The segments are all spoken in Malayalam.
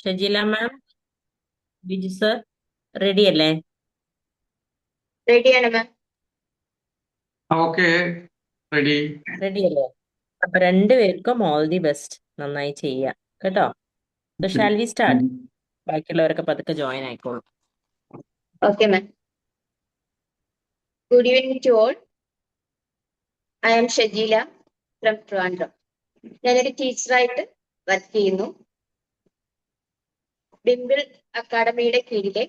ഷജില മാം, ബിജു സർ, റെഡി അല്ലേ? റെഡിയാണ് മാം. Okay, ready. റെഡി അല്ലേ? അപ്പൊ രണ്ടുപേർക്കും ഓൾ ദി ബെസ്റ്റ്. നന്നായി ചെയ്യാം കേട്ടോ. Shall we start? ബാക്കിയുള്ളവരൊക്കെ പതുക്കെ ജോയിൻ ആയിക്കോളൂ. Okay ma'am. Good evening to all. I am Shajeela from Trivandrum. ഞാനൊരു ടീച്ചറായിട്ട് വർക്ക് ചെയ്യുന്നു. ഡിംപിൾ അക്കാഡമിയുടെ കീഴിലെ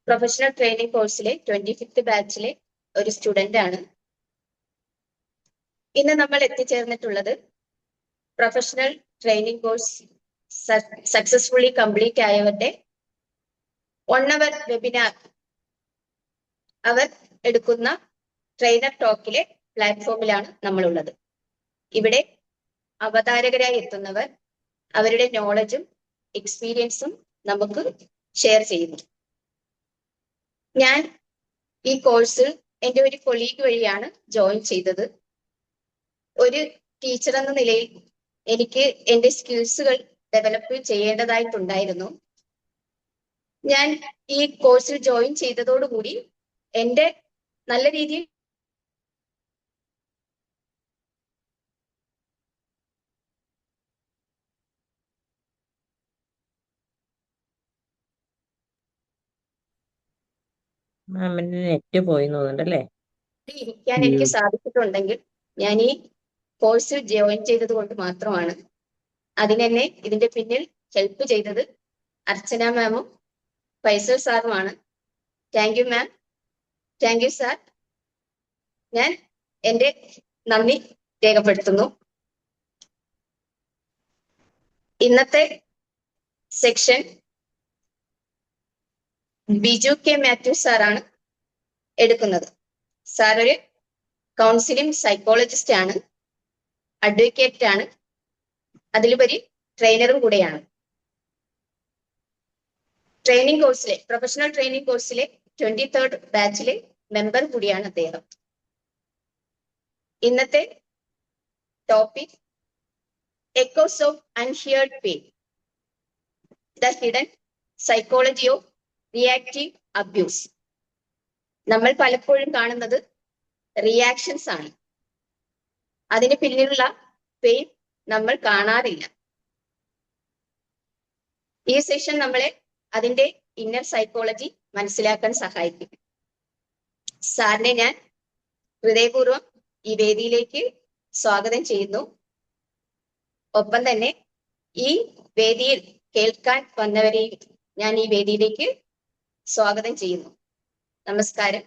പ്രൊഫഷണൽ ട്രെയിനിങ് കോഴ്സിലെ 25th ബാച്ചിലെ ഒരു സ്റ്റുഡന്റ് ആണ്. ഇന്ന് നമ്മൾ എത്തിച്ചേർന്നിട്ടുള്ളത് professional training course successfully complete ആയവരുടെ 1 അവർ വെബിനാർ അവർ എടുക്കുന്ന ട്രെയിനർ ടോക്കിലെ പ്ലാറ്റ്ഫോമിലാണ് നമ്മളുള്ളത്. ഇവിടെ അവതാരകരായി എത്തുന്നവർ അവരുടെ നോളജും എക്സ്പീരിയൻസും നമുക്ക് ഷെയർ ചെയ്യുന്നു. ഞാൻ ഈ കോഴ്സിൽ എൻ്റെ ഒരു കൊളീഗ് വഴിയാണ് ജോയിൻ ചെയ്തത്. ഒരു ടീച്ചർ എന്ന നിലയിൽ എനിക്ക് എൻ്റെ സ്കിൽസുകൾ ഡെവലപ്പ് ചെയ്യേണ്ടതായിട്ടുണ്ടായിരുന്നു. ഞാൻ ഈ കോഴ്സിൽ ജോയിൻ ചെയ്തതോടുകൂടി എൻ്റെ നല്ല രീതിയിൽ മാമിന്റെ നെറ്റ് പോയി തോന്നുന്നുണ്ടല്ലേ? ഇരിക്കാൻ എനിക്ക് സാധിച്ചിട്ടുണ്ടെങ്കിൽ ഞാൻ ഈ കോഴ്സിൽ ജോയിൻ ചെയ്തത് കൊണ്ട് മാത്രമാണ്. അതിനെന്നെ ഇതിന്റെ പിന്നിൽ ഹെൽപ്പ് ചെയ്തത് അർച്ചന മാമും ഫൈസൽ സാറുമാണ്. Thank you ma'am, thank you sir. ഞാൻ എൻ്റെ നന്ദി രേഖപ്പെടുത്തുന്നു. ഇന്നത്തെ സെക്ഷൻ ബിജു കെ മാത്യു സാറാണ് എടുക്കുന്നത്. സാർ ഒരു കൗൺസിലിംഗ് സൈക്കോളജിസ്റ്റ് ആണ്, അഡ്വക്കേറ്റ് ആണ്, അതിലുപരി ട്രെയിനറും കൂടെയാണ്. ട്രെയിനിങ് കോഴ്സിലെ പ്രൊഫഷണൽ ട്രെയിനിങ് കോഴ്സിലെ 23rd ബാച്ചിലെ മെമ്പർ കൂടിയാണ് അദ്ദേഹം. ഇന്നത്തെ topic echoes of unheard pain, the hidden psychology of reactive abuse. നമ്മൾ പലപ്പോഴും കാണുന്നത് റിയാക്ഷൻസ് ആണ്, അതിന് പിന്നിലുള്ള പെയിൻ നമ്മൾ കാണാറില്ല. ഈ സെഷൻ നമ്മളെ അതിന്റെ ഇന്നർ സൈക്കോളജി മനസ്സിലാക്കാൻ സഹായിക്കും. സാറിനെ ഞാൻ ഹൃദയപൂർവ്വം ഈ വേദിയിലേക്ക് സ്വാഗതം ചെയ്യുന്നു. ഒപ്പം തന്നെ ഈ വേദിയിൽ കേൾക്കാൻ വന്നവരെയും ഞാൻ ഈ വേദിയിലേക്ക് സ്വാഗതം ചെയ്യുന്നു. നമസ്കാരം.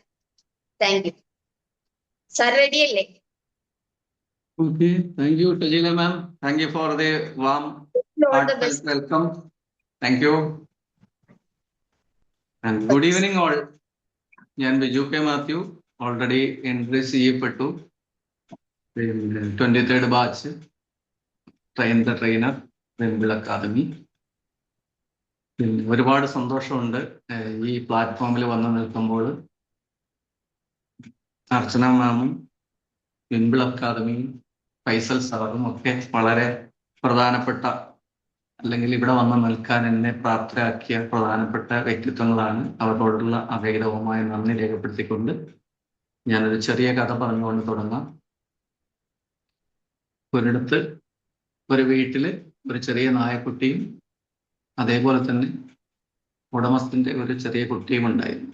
Thank you. സാർ റെഡിയല്ലേ? Okay, thank you, Tajila ma'am. Thank you for the warm, all the heartfelt best. welcome. Thank you. And good evening all. ഞാൻ Biju K Mathew, already introduce ചെയ്യപ്പെട്ടു. 23rd batch train the trainer Dimple Academy. ഒരുപാട് സന്തോഷമുണ്ട് ഈ പ്ലാറ്റ്ഫോമിൽ വന്നു നിൽക്കുമ്പോൾ. അർച്ചന മാമും ഡിംപിൾ അക്കാദമിയും ഫൈസൽ സാറും ഒക്കെ വളരെ പ്രധാനപ്പെട്ട, അല്ലെങ്കിൽ ഇവിടെ വന്ന് നിൽക്കാൻ എന്നെ പ്രാപ്തരാക്കിയ പ്രധാനപ്പെട്ട വ്യക്തിത്വങ്ങളാണ്. അവരോടുള്ള അഭേദവുമായ നന്ദി രേഖപ്പെടുത്തിക്കൊണ്ട് ഞാനൊരു ചെറിയ കഥ പറഞ്ഞുകൊണ്ട് തുടങ്ങാം. ഒരിടത്ത് ഒരു വീട്ടില് ഒരു ചെറിയ നായക്കുട്ടിയും അതേപോലെ തന്നെ ഉടമസ്ഥന്റെ ഒരു ചെറിയ കുട്ടിയും ഉണ്ടായിരുന്നു.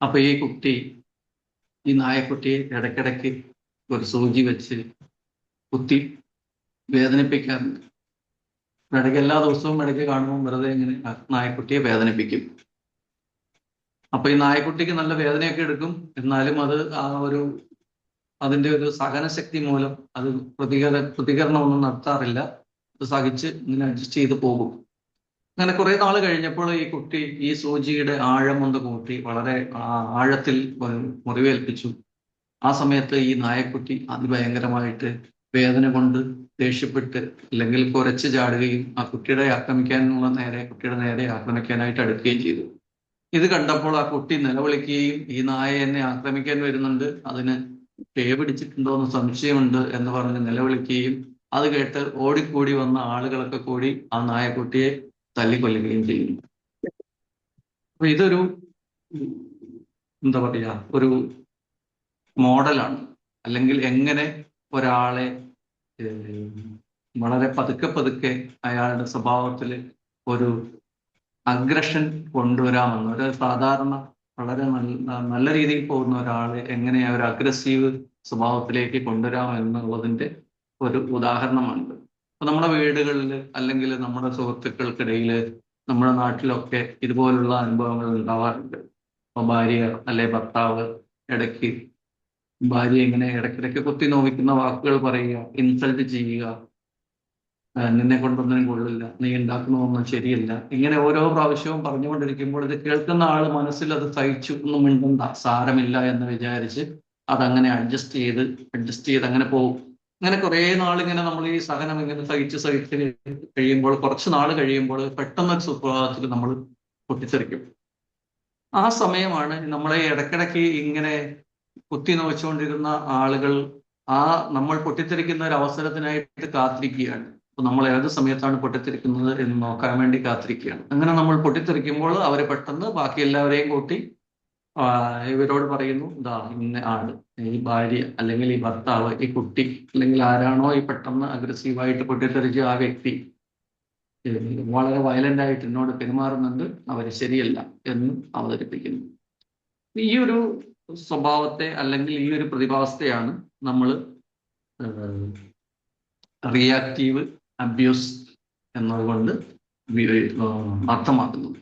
അപ്പൊ ഈ നായക്കുട്ടിയെ ഇടയ്ക്കിടയ്ക്ക് ഒരു സൂചി വെച്ച് കുത്തി വേദനിപ്പിക്കാറുണ്ട്. ഇടയ്ക്ക് എല്ലാ ദിവസവും ഇടയ്ക്ക് കാണുമ്പോൾ വെറുതെ ഇങ്ങനെ നായക്കുട്ടിയെ വേദനിപ്പിക്കും. അപ്പൊ ഈ നായക്കുട്ടിക്ക് നല്ല വേദനയൊക്കെ എടുക്കും. എന്നാലും അത് അതിന്റെ ഒരു സഹനശക്തി മൂലം അത് പ്രതികരണമൊന്നും നടത്താറില്ല. അത് സഹിച്ച് ഇങ്ങനെ അഡ്ജസ്റ്റ് ചെയ്ത് പോകും. അങ്ങനെ കുറെ നാൾ കഴിഞ്ഞപ്പോൾ ഈ കുട്ടി ഈ സൂചിയുടെ ആഴം ഒന്ന് കൂട്ടി വളരെ ആഴത്തിൽ മുറിവേൽപ്പിച്ചു. ആ സമയത്ത് ഈ നായക്കുട്ടി അതിഭയങ്കരമായിട്ട് വേദന കൊണ്ട് ദേഷ്യപ്പെട്ട് അല്ലെങ്കിൽ കുരച്ച് ചാടുകയും ആ കുട്ടിയുടെ നേരെ ആക്രമിക്കാനായിട്ട് അടുക്കുകയും ചെയ്തു. ഇത് കണ്ടപ്പോൾ ആ കുട്ടി നിലവിളിക്കുകയും ഈ നായ എന്നെ ആക്രമിക്കാൻ വരുന്നുണ്ട്, അതിന് പേ പിടിച്ചിട്ടുണ്ടോ എന്ന് സംശയമുണ്ട് എന്ന് പറഞ്ഞ് നിലവിളിക്കുകയും അത് കേട്ട് ഓടിക്കൂടി വന്ന ആളുകളൊക്കെ കൂടി ആ നായക്കുട്ടിയെ തല്ലിക്കൊല്ലുകയും ചെയ്യുന്നു. അപ്പൊ ഇതൊരു എന്താ പറയാ, ഒരു മോഡലാണ്. അല്ലെങ്കിൽ എങ്ങനെ ഒരാളെ വളരെ പതുക്കെ പതുക്കെ അയാളുടെ സ്വഭാവത്തിൽ ഒരു അഗ്രഷൻ കൊണ്ടുവരാമെന്ന്, ഒരു സാധാരണ വളരെ നല്ല രീതിയിൽ പോകുന്ന ഒരാളെ എങ്ങനെ ഒരു അഗ്രസീവ് സ്വഭാവത്തിലേക്ക് കൊണ്ടുവരാം എന്നുള്ളതിന്റെ ഒരു ഉദാഹരണമാണിത്. അപ്പൊ നമ്മുടെ വീടുകളിൽ അല്ലെങ്കിൽ നമ്മുടെ സുഹൃത്തുക്കൾക്കിടയിൽ നമ്മുടെ നാട്ടിലൊക്കെ ഇതുപോലുള്ള അനുഭവങ്ങൾ ഉണ്ടാവാറുണ്ട്. അപ്പൊ ഭാര്യ അല്ലെ ഭർത്താവ് ഇടയ്ക്ക് ഭാര്യ ഇങ്ങനെ ഇടയ്ക്കിടയ്ക്ക് കുത്തി നോവിക്കുന്ന വാക്കുകൾ പറയുക, ഇൻസൾട്ട് ചെയ്യുക, നിന്നെ കൊണ്ടൊന്നിനും കൊള്ളില്ല, നീ ഉണ്ടാക്കുന്നതൊന്നും ശരിയല്ല, ഇങ്ങനെ ഓരോ പ്രാവശ്യവും പറഞ്ഞുകൊണ്ടിരിക്കുമ്പോൾ ഇത് കേൾക്കുന്ന ആള് മനസ്സിൽ അത് സഹിച്ചു ഒന്നും മിണ്ടണ്ട, സാരമില്ല എന്ന് വിചാരിച്ച് അതങ്ങനെ അഡ്ജസ്റ്റ് ചെയ്ത് അങ്ങനെ പോകും. അങ്ങനെ കുറെ നാളിങ്ങനെ നമ്മൾ ഈ സഹനം ഇങ്ങനെ സഹിച്ച് കഴിയുമ്പോൾ, കുറച്ച് നാൾ കഴിയുമ്പോൾ പെട്ടെന്ന് സുപ്രഭാതത്തിൽ നമ്മൾ പൊട്ടിത്തെറിക്കും. ആ സമയമാണ് നമ്മളെ ഇടയ്ക്കിടയ്ക്ക് ഇങ്ങനെ കുത്തി നോവിച്ചുകൊണ്ടിരുന്ന ആളുകൾ ആ നമ്മൾ പൊട്ടിത്തെറിക്കുന്ന ഒരു അവസരത്തിനായിട്ട് കാത്തിരിക്കുകയാണ്. അപ്പൊ നമ്മൾ ഏത് സമയത്താണ് പൊട്ടിത്തെറിക്കുന്നത് എന്ന് നോക്കാൻ വേണ്ടി കാത്തിരിക്കുകയാണ്. അങ്ങനെ നമ്മൾ പൊട്ടിത്തെറിക്കുമ്പോൾ അവർ പെട്ടെന്ന് ബാക്കി എല്ലാവരെയും കൂട്ടി ഇവരോട് പറയുന്നു, ഇതാ ഇന്ന ആള്, ഈ ഭാര്യ അല്ലെങ്കിൽ ഈ ഭർത്താവ്, ഈ കുട്ടി അല്ലെങ്കിൽ ആരാണോ ഈ പെട്ടെന്ന് അഗ്രസീവായിട്ട് പൊട്ടിത്തെറിച്ച ആ വ്യക്തി വളരെ വയലന്റ് ആയിട്ട് എന്നോട് പെരുമാറുന്നുണ്ട്, അവര് ശരിയല്ല എന്ന് അവതരിപ്പിക്കുന്നു. ഈ ഒരു സ്വഭാവത്തെ അല്ലെങ്കിൽ ഈ ഒരു പ്രതിഭാസത്തെയാണ് നമ്മൾ റിയാക്റ്റീവ് അബ്യൂസ് എന്നതുകൊണ്ട് അർത്ഥമാക്കുന്നത്.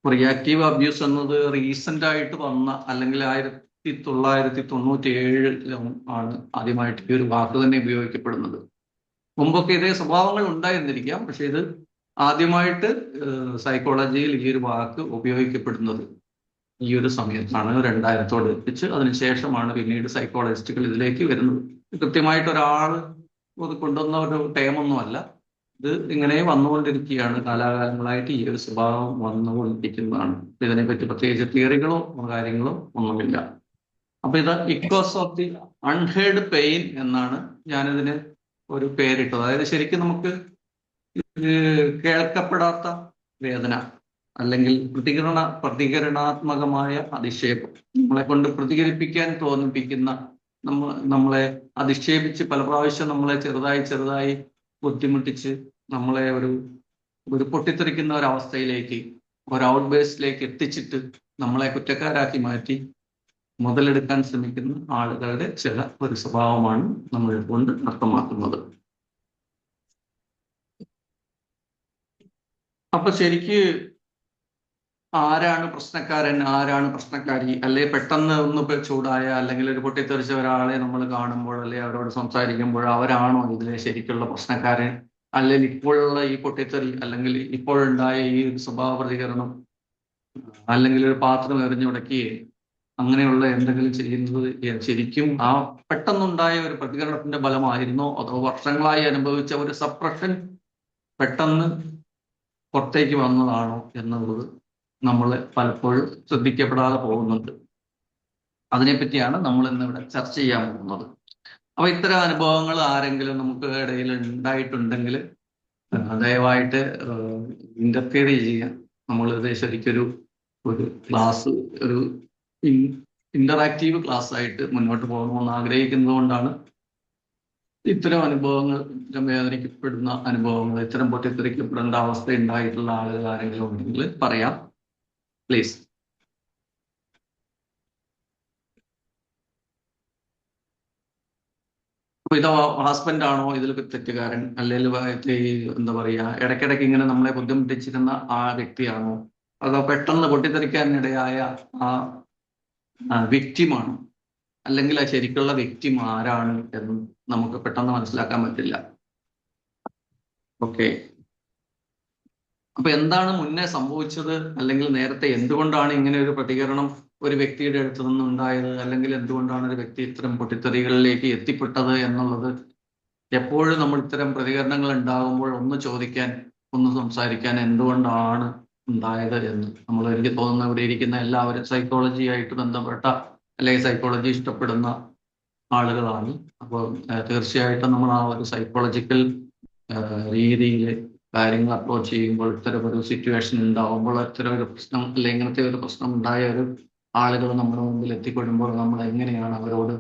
റിയാക്റ്റീവ് അബ്യൂസ് എന്നത് റീസെന്റ് ആയിട്ട് വന്ന, അല്ലെങ്കിൽ 1997 ആണ് ആദ്യമായിട്ട് ഈ ഒരു വാക്ക് തന്നെ ഉപയോഗിക്കപ്പെടുന്നത്. മുമ്പൊക്കെ ഇതേ സ്വഭാവങ്ങൾ ഉണ്ടായിരുന്നിരിക്കാം, പക്ഷെ ഇത് ആദ്യമായിട്ട് സൈക്കോളജിയിൽ ഈ ഒരു വാക്ക് ഉപയോഗിക്കപ്പെടുന്നത് ഈ ഒരു സമയത്താണ്, 2000 എത്തിച്ച്. അതിനുശേഷമാണ് പിന്നീട് സൈക്കോളജിസ്റ്റുകൾ ഇതിലേക്ക് വരുന്നത്. കൃത്യമായിട്ട് ഒരാൾ ഇത് കൊണ്ടുവന്ന ഒരു ടേമൊന്നുമല്ല, ഇത് ഇങ്ങനെ വന്നുകൊണ്ടിരിക്കുകയാണ്, കാലാകാലങ്ങളായിട്ട് ഈ ഒരു സ്വഭാവം വന്നുകൊണ്ടിരിക്കുന്നതാണ്. ഇതിനെപ്പറ്റി പ്രത്യേകിച്ച് തിയറികളോ കാര്യങ്ങളോ ഒന്നുമില്ല. അപ്പൊ ഇത് echoes of the unheard pain എന്നാണ് ഞാനിതിന് ഒരു പേരിട്ടത്. അതായത് ശരിക്കും നമുക്ക് കേൾക്കപ്പെടാത്ത വേദന അല്ലെങ്കിൽ പ്രതികരണാത്മകമായ അധിക്ഷേപം, നമ്മളെ കൊണ്ട് പ്രതികരിപ്പിക്കാൻ തോന്നിപ്പിക്കുന്ന, നമ്മളെ അധിക്ഷേപിച്ച് പല പ്രാവശ്യം നമ്മളെ ചെറുതായി ബുദ്ധിമുട്ടിച്ച് നമ്മളെ ഒരു പൊട്ടിത്തെറിക്കുന്ന ഒരവസ്ഥയിലേക്ക്, ഒരു ഔട്ട് ബേസ്റ്റിലേക്ക് എത്തിച്ചിട്ട് നമ്മളെ കുറ്റക്കാരാക്കി മാറ്റി മുതലെടുക്കാൻ ശ്രമിക്കുന്ന ആളുകളുടെ ഒരു സ്വഭാവമാണ് നമ്മൾ കൊണ്ട് അർത്ഥമാക്കുന്നത്. അപ്പൊ ശരിക്ക് ആരാണ് പ്രശ്നക്കാരൻ, ആരാണ് പ്രശ്നക്കാരി? അല്ലെ പെട്ടെന്ന് ഒന്ന് ചൂടായ അല്ലെങ്കിൽ ഒരു പൊട്ടിത്തെറിച്ച ഒരാളെ നമ്മൾ കാണുമ്പോൾ, അല്ലെ അവരോട് സംസാരിക്കുമ്പോൾ അവരാണോ ഇതിലെ ശരിക്കുള്ള പ്രശ്നക്കാരൻ? അല്ലെങ്കിൽ ഇപ്പോഴുള്ള ഈ പൊട്ടിത്തെറി, അല്ലെങ്കിൽ ഇപ്പോഴുണ്ടായ ഈ സ്വഭാവ പ്രതികരണം, അല്ലെങ്കിൽ ഒരു പാത്രം എറിഞ്ഞുടക്കുകയെ അങ്ങനെയുള്ള എന്തെങ്കിലും ചെയ്യുന്നത് ശരിക്കും ആ പെട്ടെന്നുണ്ടായ ഒരു പ്രതികരണത്തിന്റെ ഫലമായിരുന്നോ, അതോ വർഷങ്ങളായി അനുഭവിച്ച ഒരു സപ്രഷൻ പെട്ടെന്ന് പുറത്തേക്ക് വന്നതാണോ എന്നുള്ളത് നമ്മൾ പലപ്പോഴും ശ്രദ്ധിക്കപ്പെടാതെ പോകുന്നുണ്ട്. അതിനെപ്പറ്റിയാണ് നമ്മൾ ഇന്നിവിടെ ചർച്ച ചെയ്യാൻ പോകുന്നത്. അപ്പൊ ഇത്തരം അനുഭവങ്ങൾ ആരെങ്കിലും നമുക്ക് ഇടയിൽ ഉണ്ടായിട്ടുണ്ടെങ്കിൽ ദയവായിട്ട് ഇന്റർഫിയർ ചെയ്യാൻ, നമ്മളിത് ശരിക്കൊരു ക്ലാസ്, ഒരു ഇന്ററാക്റ്റീവ് ക്ലാസ് ആയിട്ട് മുന്നോട്ട് പോകണമെന്ന് ആഗ്രഹിക്കുന്നത് കൊണ്ടാണ് ഇത്തരം അനുഭവങ്ങൾ, ഇത്തരം വേദനിക്കപ്പെടുന്ന അനുഭവങ്ങൾ, ഇത്തരം പൊട്ടിത്തെറിക്കപ്പെടേണ്ട അവസ്ഥ ഉണ്ടായിട്ടുള്ള ആളുകൾ ആരെങ്കിലും ഉണ്ടെങ്കിൽ പറയാം, പ്ലീസ്. അപ്പൊ ഇത് ഹസ്ബൻഡ് ആണോ ഇതിൽ തെറ്റുകാരൻ, അല്ലെങ്കിൽ എന്താ പറയാ, ഇടയ്ക്കിടയ്ക്ക് ഇങ്ങനെ നമ്മളെ ബുദ്ധിമുട്ടിച്ചിരുന്ന ആ വ്യക്തിയാണോ, അതോ പെട്ടെന്ന് പൊട്ടിത്തെറിക്കാനിടയായ ആ വ്യക്തിമാണോ, അല്ലെങ്കിൽ ആ ശരിക്കുള്ള വ്യക്തി ആരാണ് എന്ന് നമുക്ക് പെട്ടെന്ന് മനസ്സിലാക്കാൻ പറ്റില്ല. ഓക്കെ, അപ്പൊ എന്താണ് മുന്നേ സംഭവിച്ചത്, അല്ലെങ്കിൽ നേരത്തെ എന്തുകൊണ്ടാണ് ഇങ്ങനെ ഒരു പ്രതികരണം ഒരു വ്യക്തിയുടെ അടുത്ത് നിന്നുണ്ടായത്, അല്ലെങ്കിൽ എന്തുകൊണ്ടാണ് ഒരു വ്യക്തി ഇത്തരം പൊട്ടിത്തെറികളിലേക്ക് എത്തിപ്പെട്ടത് എന്നുള്ളത് എപ്പോഴും നമ്മൾ ഇത്തരം പ്രതികരണങ്ങൾ ഉണ്ടാകുമ്പോൾ ഒന്ന് ചോദിക്കാൻ, ഒന്ന് സംസാരിക്കാൻ, എന്തുകൊണ്ടാണ് ഉണ്ടായത് എന്ന് നമ്മൾ, എനിക്ക് തോന്നുന്ന ഇവിടെ ഇരിക്കുന്ന എല്ലാവരും സൈക്കോളജി ആയിട്ട് ബന്ധപ്പെട്ട അല്ലെങ്കിൽ സൈക്കോളജി ഇഷ്ടപ്പെടുന്ന ആളുകളാണ്. അപ്പോൾ തീർച്ചയായിട്ടും നമ്മൾ ആ ഒരു സൈക്കോളജിക്കൽ രീതിയിൽ കാര്യങ്ങൾ അപ്രോച്ച് ചെയ്യുമ്പോൾ, ഇത്തരം ഒരു സിറ്റുവേഷൻ ഉണ്ടാവുമ്പോൾ, ഇത്തരം ഒരു പ്രശ്നം അല്ലെങ്കിൽ ഇങ്ങനത്തെ ഒരു പ്രശ്നം ഉണ്ടായ ഒരു ആളുകൾ നമ്മുടെ മുമ്പിൽ എത്തിപ്പെടുമ്പോൾ നമ്മൾ എങ്ങനെയാണ് അവരോട്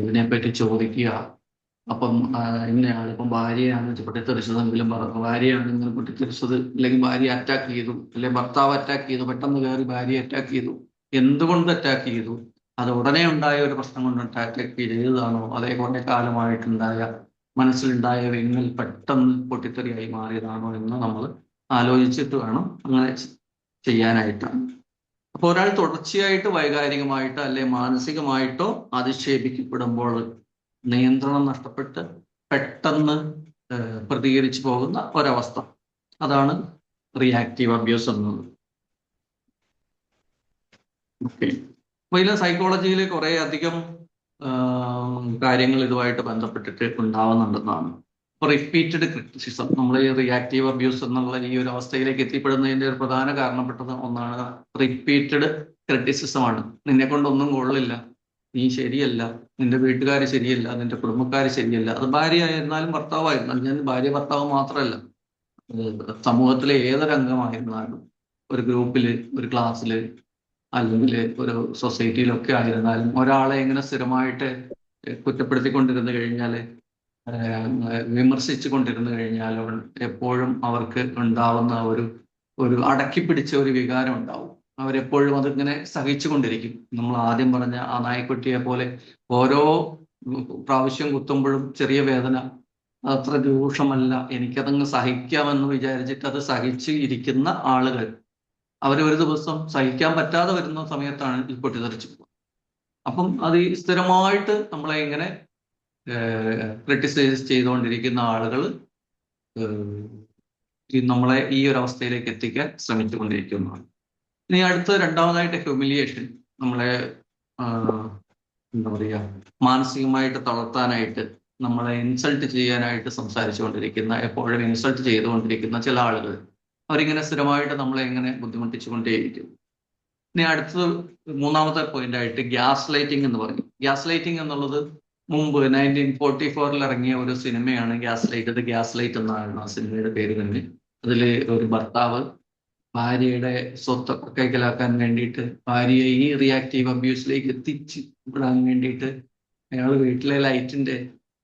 ഇതിനെപ്പറ്റി ചോദിക്കുക. അപ്പം ഇന്നയാൾ ഇപ്പം ഭാര്യയാണ് പൊട്ടിത്തെറിച്ചതെങ്കിലും ഭാര്യയാണ് ഇങ്ങനെ പൊട്ടിത്തെറിച്ചത്, അല്ലെങ്കിൽ ഭാര്യ അറ്റാക്ക് ചെയ്തു, അല്ലെങ്കിൽ ഭർത്താവ് അറ്റാക്ക് ചെയ്തു, പെട്ടെന്ന് കയറി ഭാര്യയെ അറ്റാക്ക് ചെയ്തു, എന്തുകൊണ്ട് അറ്റാക്ക് ചെയ്തു, അത് ഉടനെ ഉണ്ടായ ഒരു പ്രശ്നം കൊണ്ട് അറ്റാക്ക് ചെയ്തതാണോ, അതേ കുറേ കാലമായിട്ടുണ്ടായ മനസ്സിലുണ്ടായ വിങ്ങൽ പെട്ടെന്ന് പൊട്ടിത്തെറിയായി മാറിയതാണോ എന്ന് നമ്മൾ ആലോചിച്ചിട്ട് വേണം അങ്ങനെ ചെയ്യാനായിട്ടാണ്. അപ്പൊ ഒരാൾ തുടർച്ചയായിട്ട് വൈകാരികമായിട്ടോ അല്ലെ മാനസികമായിട്ടോ അധിക്ഷേപിക്കപ്പെടുമ്പോൾ നിയന്ത്രണം നഷ്ടപ്പെട്ട് പെട്ടെന്ന് പ്രതികരിച്ചു പോകുന്ന ഒരവസ്ഥ, അതാണ് റിയാക്റ്റീവ് അബ്യൂസ് എന്നത്. ഓക്കെ. അപ്പൊ ഇതിലെ സൈക്കോളജിയിൽ കുറെ അധികം കാര്യങ്ങൾ ഇതുമായിട്ട് ബന്ധപ്പെട്ടിട്ട് ഉണ്ടാവുന്നുണ്ടെന്നാണ്. ഇപ്പൊ റിപ്പീറ്റഡ് ക്രിറ്റിസിസം, നമ്മൾ ഈ റിയാക്റ്റീവ് അബ്യൂസ് എന്നുള്ള ഈ ഒരു അവസ്ഥയിലേക്ക് എത്തിപ്പെടുന്നതിന്റെ ഒരു പ്രധാന കാരണപ്പെട്ടത് ഒന്നാണ് റിപ്പീറ്റഡ് ക്രിറ്റിസിസം ആണ്. നിന്നെ കൊണ്ടൊന്നും കൊള്ളില്ല, നീ ശരിയല്ല, നിന്റെ വീട്ടുകാർ ശരിയല്ല, നിന്റെ കുടുംബക്കാർ ശരിയല്ല. അത് ഭാര്യ ആയിരുന്നാലും ഭർത്താവായിരുന്നാലും, ഞാൻ ഭാര്യ ഭർത്താവ് മാത്രമല്ല, സമൂഹത്തിലെ ഏതൊരു അംഗമായിരുന്നാലും, ഒരു ഗ്രൂപ്പില്, ഒരു ക്ലാസ്സില്, അല്ലെങ്കിൽ ഒരു സൊസൈറ്റിയിലൊക്കെ ആയിരുന്നാലും ഒരാളെ ഇങ്ങനെ സ്ഥിരമായിട്ട് കുറ്റപ്പെടുത്തിക്കൊണ്ടിരുന്നു കഴിഞ്ഞാല്, വിമർശിച്ചു കൊണ്ടിരുന്നു കഴിഞ്ഞാൽ എപ്പോഴും അവർക്ക് ഉണ്ടാവുന്ന ഒരു അടക്കിപ്പിടിച്ച ഒരു വികാരം ഉണ്ടാവും. അവരെപ്പോഴും അതിങ്ങനെ സഹിച്ചുകൊണ്ടിരിക്കും. നമ്മൾ ആദ്യം പറഞ്ഞ ആ നായ്ക്കുട്ടിയെ പോലെ ഓരോ പ്രാവശ്യം കുത്തുമ്പോഴും ചെറിയ വേദന, അത്ര രൂക്ഷമല്ല, എനിക്കതങ്ങ് സഹിക്കാമെന്ന് വിചാരിച്ചിട്ട് അത് സഹിച്ച് ഇരിക്കുന്ന ആളുകൾ, ഒരു ദിവസം സഹിക്കാൻ പറ്റാതെ വരുന്ന സമയത്താണ് ഈ പൊട്ടിത്തെറിച്ചു പോകുന്നത്. അപ്പം അത് സ്ഥിരമായിട്ട് നമ്മളെ ഇങ്ങനെ ക്രിട്ടിസൈസ് ചെയ്തുകൊണ്ടിരിക്കുന്ന ആളുകൾ നമ്മളെ ഈ ഒരു അവസ്ഥയിലേക്ക് എത്തിക്കാൻ ശ്രമിച്ചുകൊണ്ടിരിക്കുന്നതാണ്. ഇനി അടുത്ത രണ്ടാമതായിട്ട് ഹ്യൂമിലിയേഷൻ, നമ്മളെ എന്താ പറയുക, മാനസികമായിട്ട് തളർത്താനായിട്ട്, നമ്മളെ ഇൻസൾട്ട് ചെയ്യാനായിട്ട് സംസാരിച്ചുകൊണ്ടിരിക്കുന്ന, എപ്പോഴും ഇൻസൾട്ട് ചെയ്തുകൊണ്ടിരിക്കുന്ന ചില ആളുകൾ, അവരിങ്ങനെ സ്ഥിരമായിട്ട് നമ്മളെ ഇങ്ങനെ ബുദ്ധിമുട്ടിച്ചുകൊണ്ടേയിരിക്കും. ഇനി അടുത്തത് മൂന്നാമത്തെ പോയിന്റ് ആയിട്ട് ഗ്യാസ് ലൈറ്റിംഗ് എന്ന് പറയും. ഗ്യാസ് ലൈറ്റിംഗ് എന്നുള്ളത് മുമ്പ് 1944 ഇറങ്ങിയ ഒരു സിനിമയാണ് ഗ്യാസ് ലൈറ്റ്. അത് ഗ്യാസ് ലൈറ്റ് എന്നാണ് ആ സിനിമയുടെ പേര് തന്നെ. അതിൽ ഒരു ഭർത്താവ് ഭാര്യയുടെ സ്വത്തൊക്കെ കൈക്കലാക്കാൻ വേണ്ടിയിട്ട്, ഭാര്യയെ ഈ റിയാക്റ്റീവ് അബ്യൂസിലേക്ക് എത്തിച്ച് വിടാൻ വേണ്ടിയിട്ട് അയാൾ വീട്ടിലെ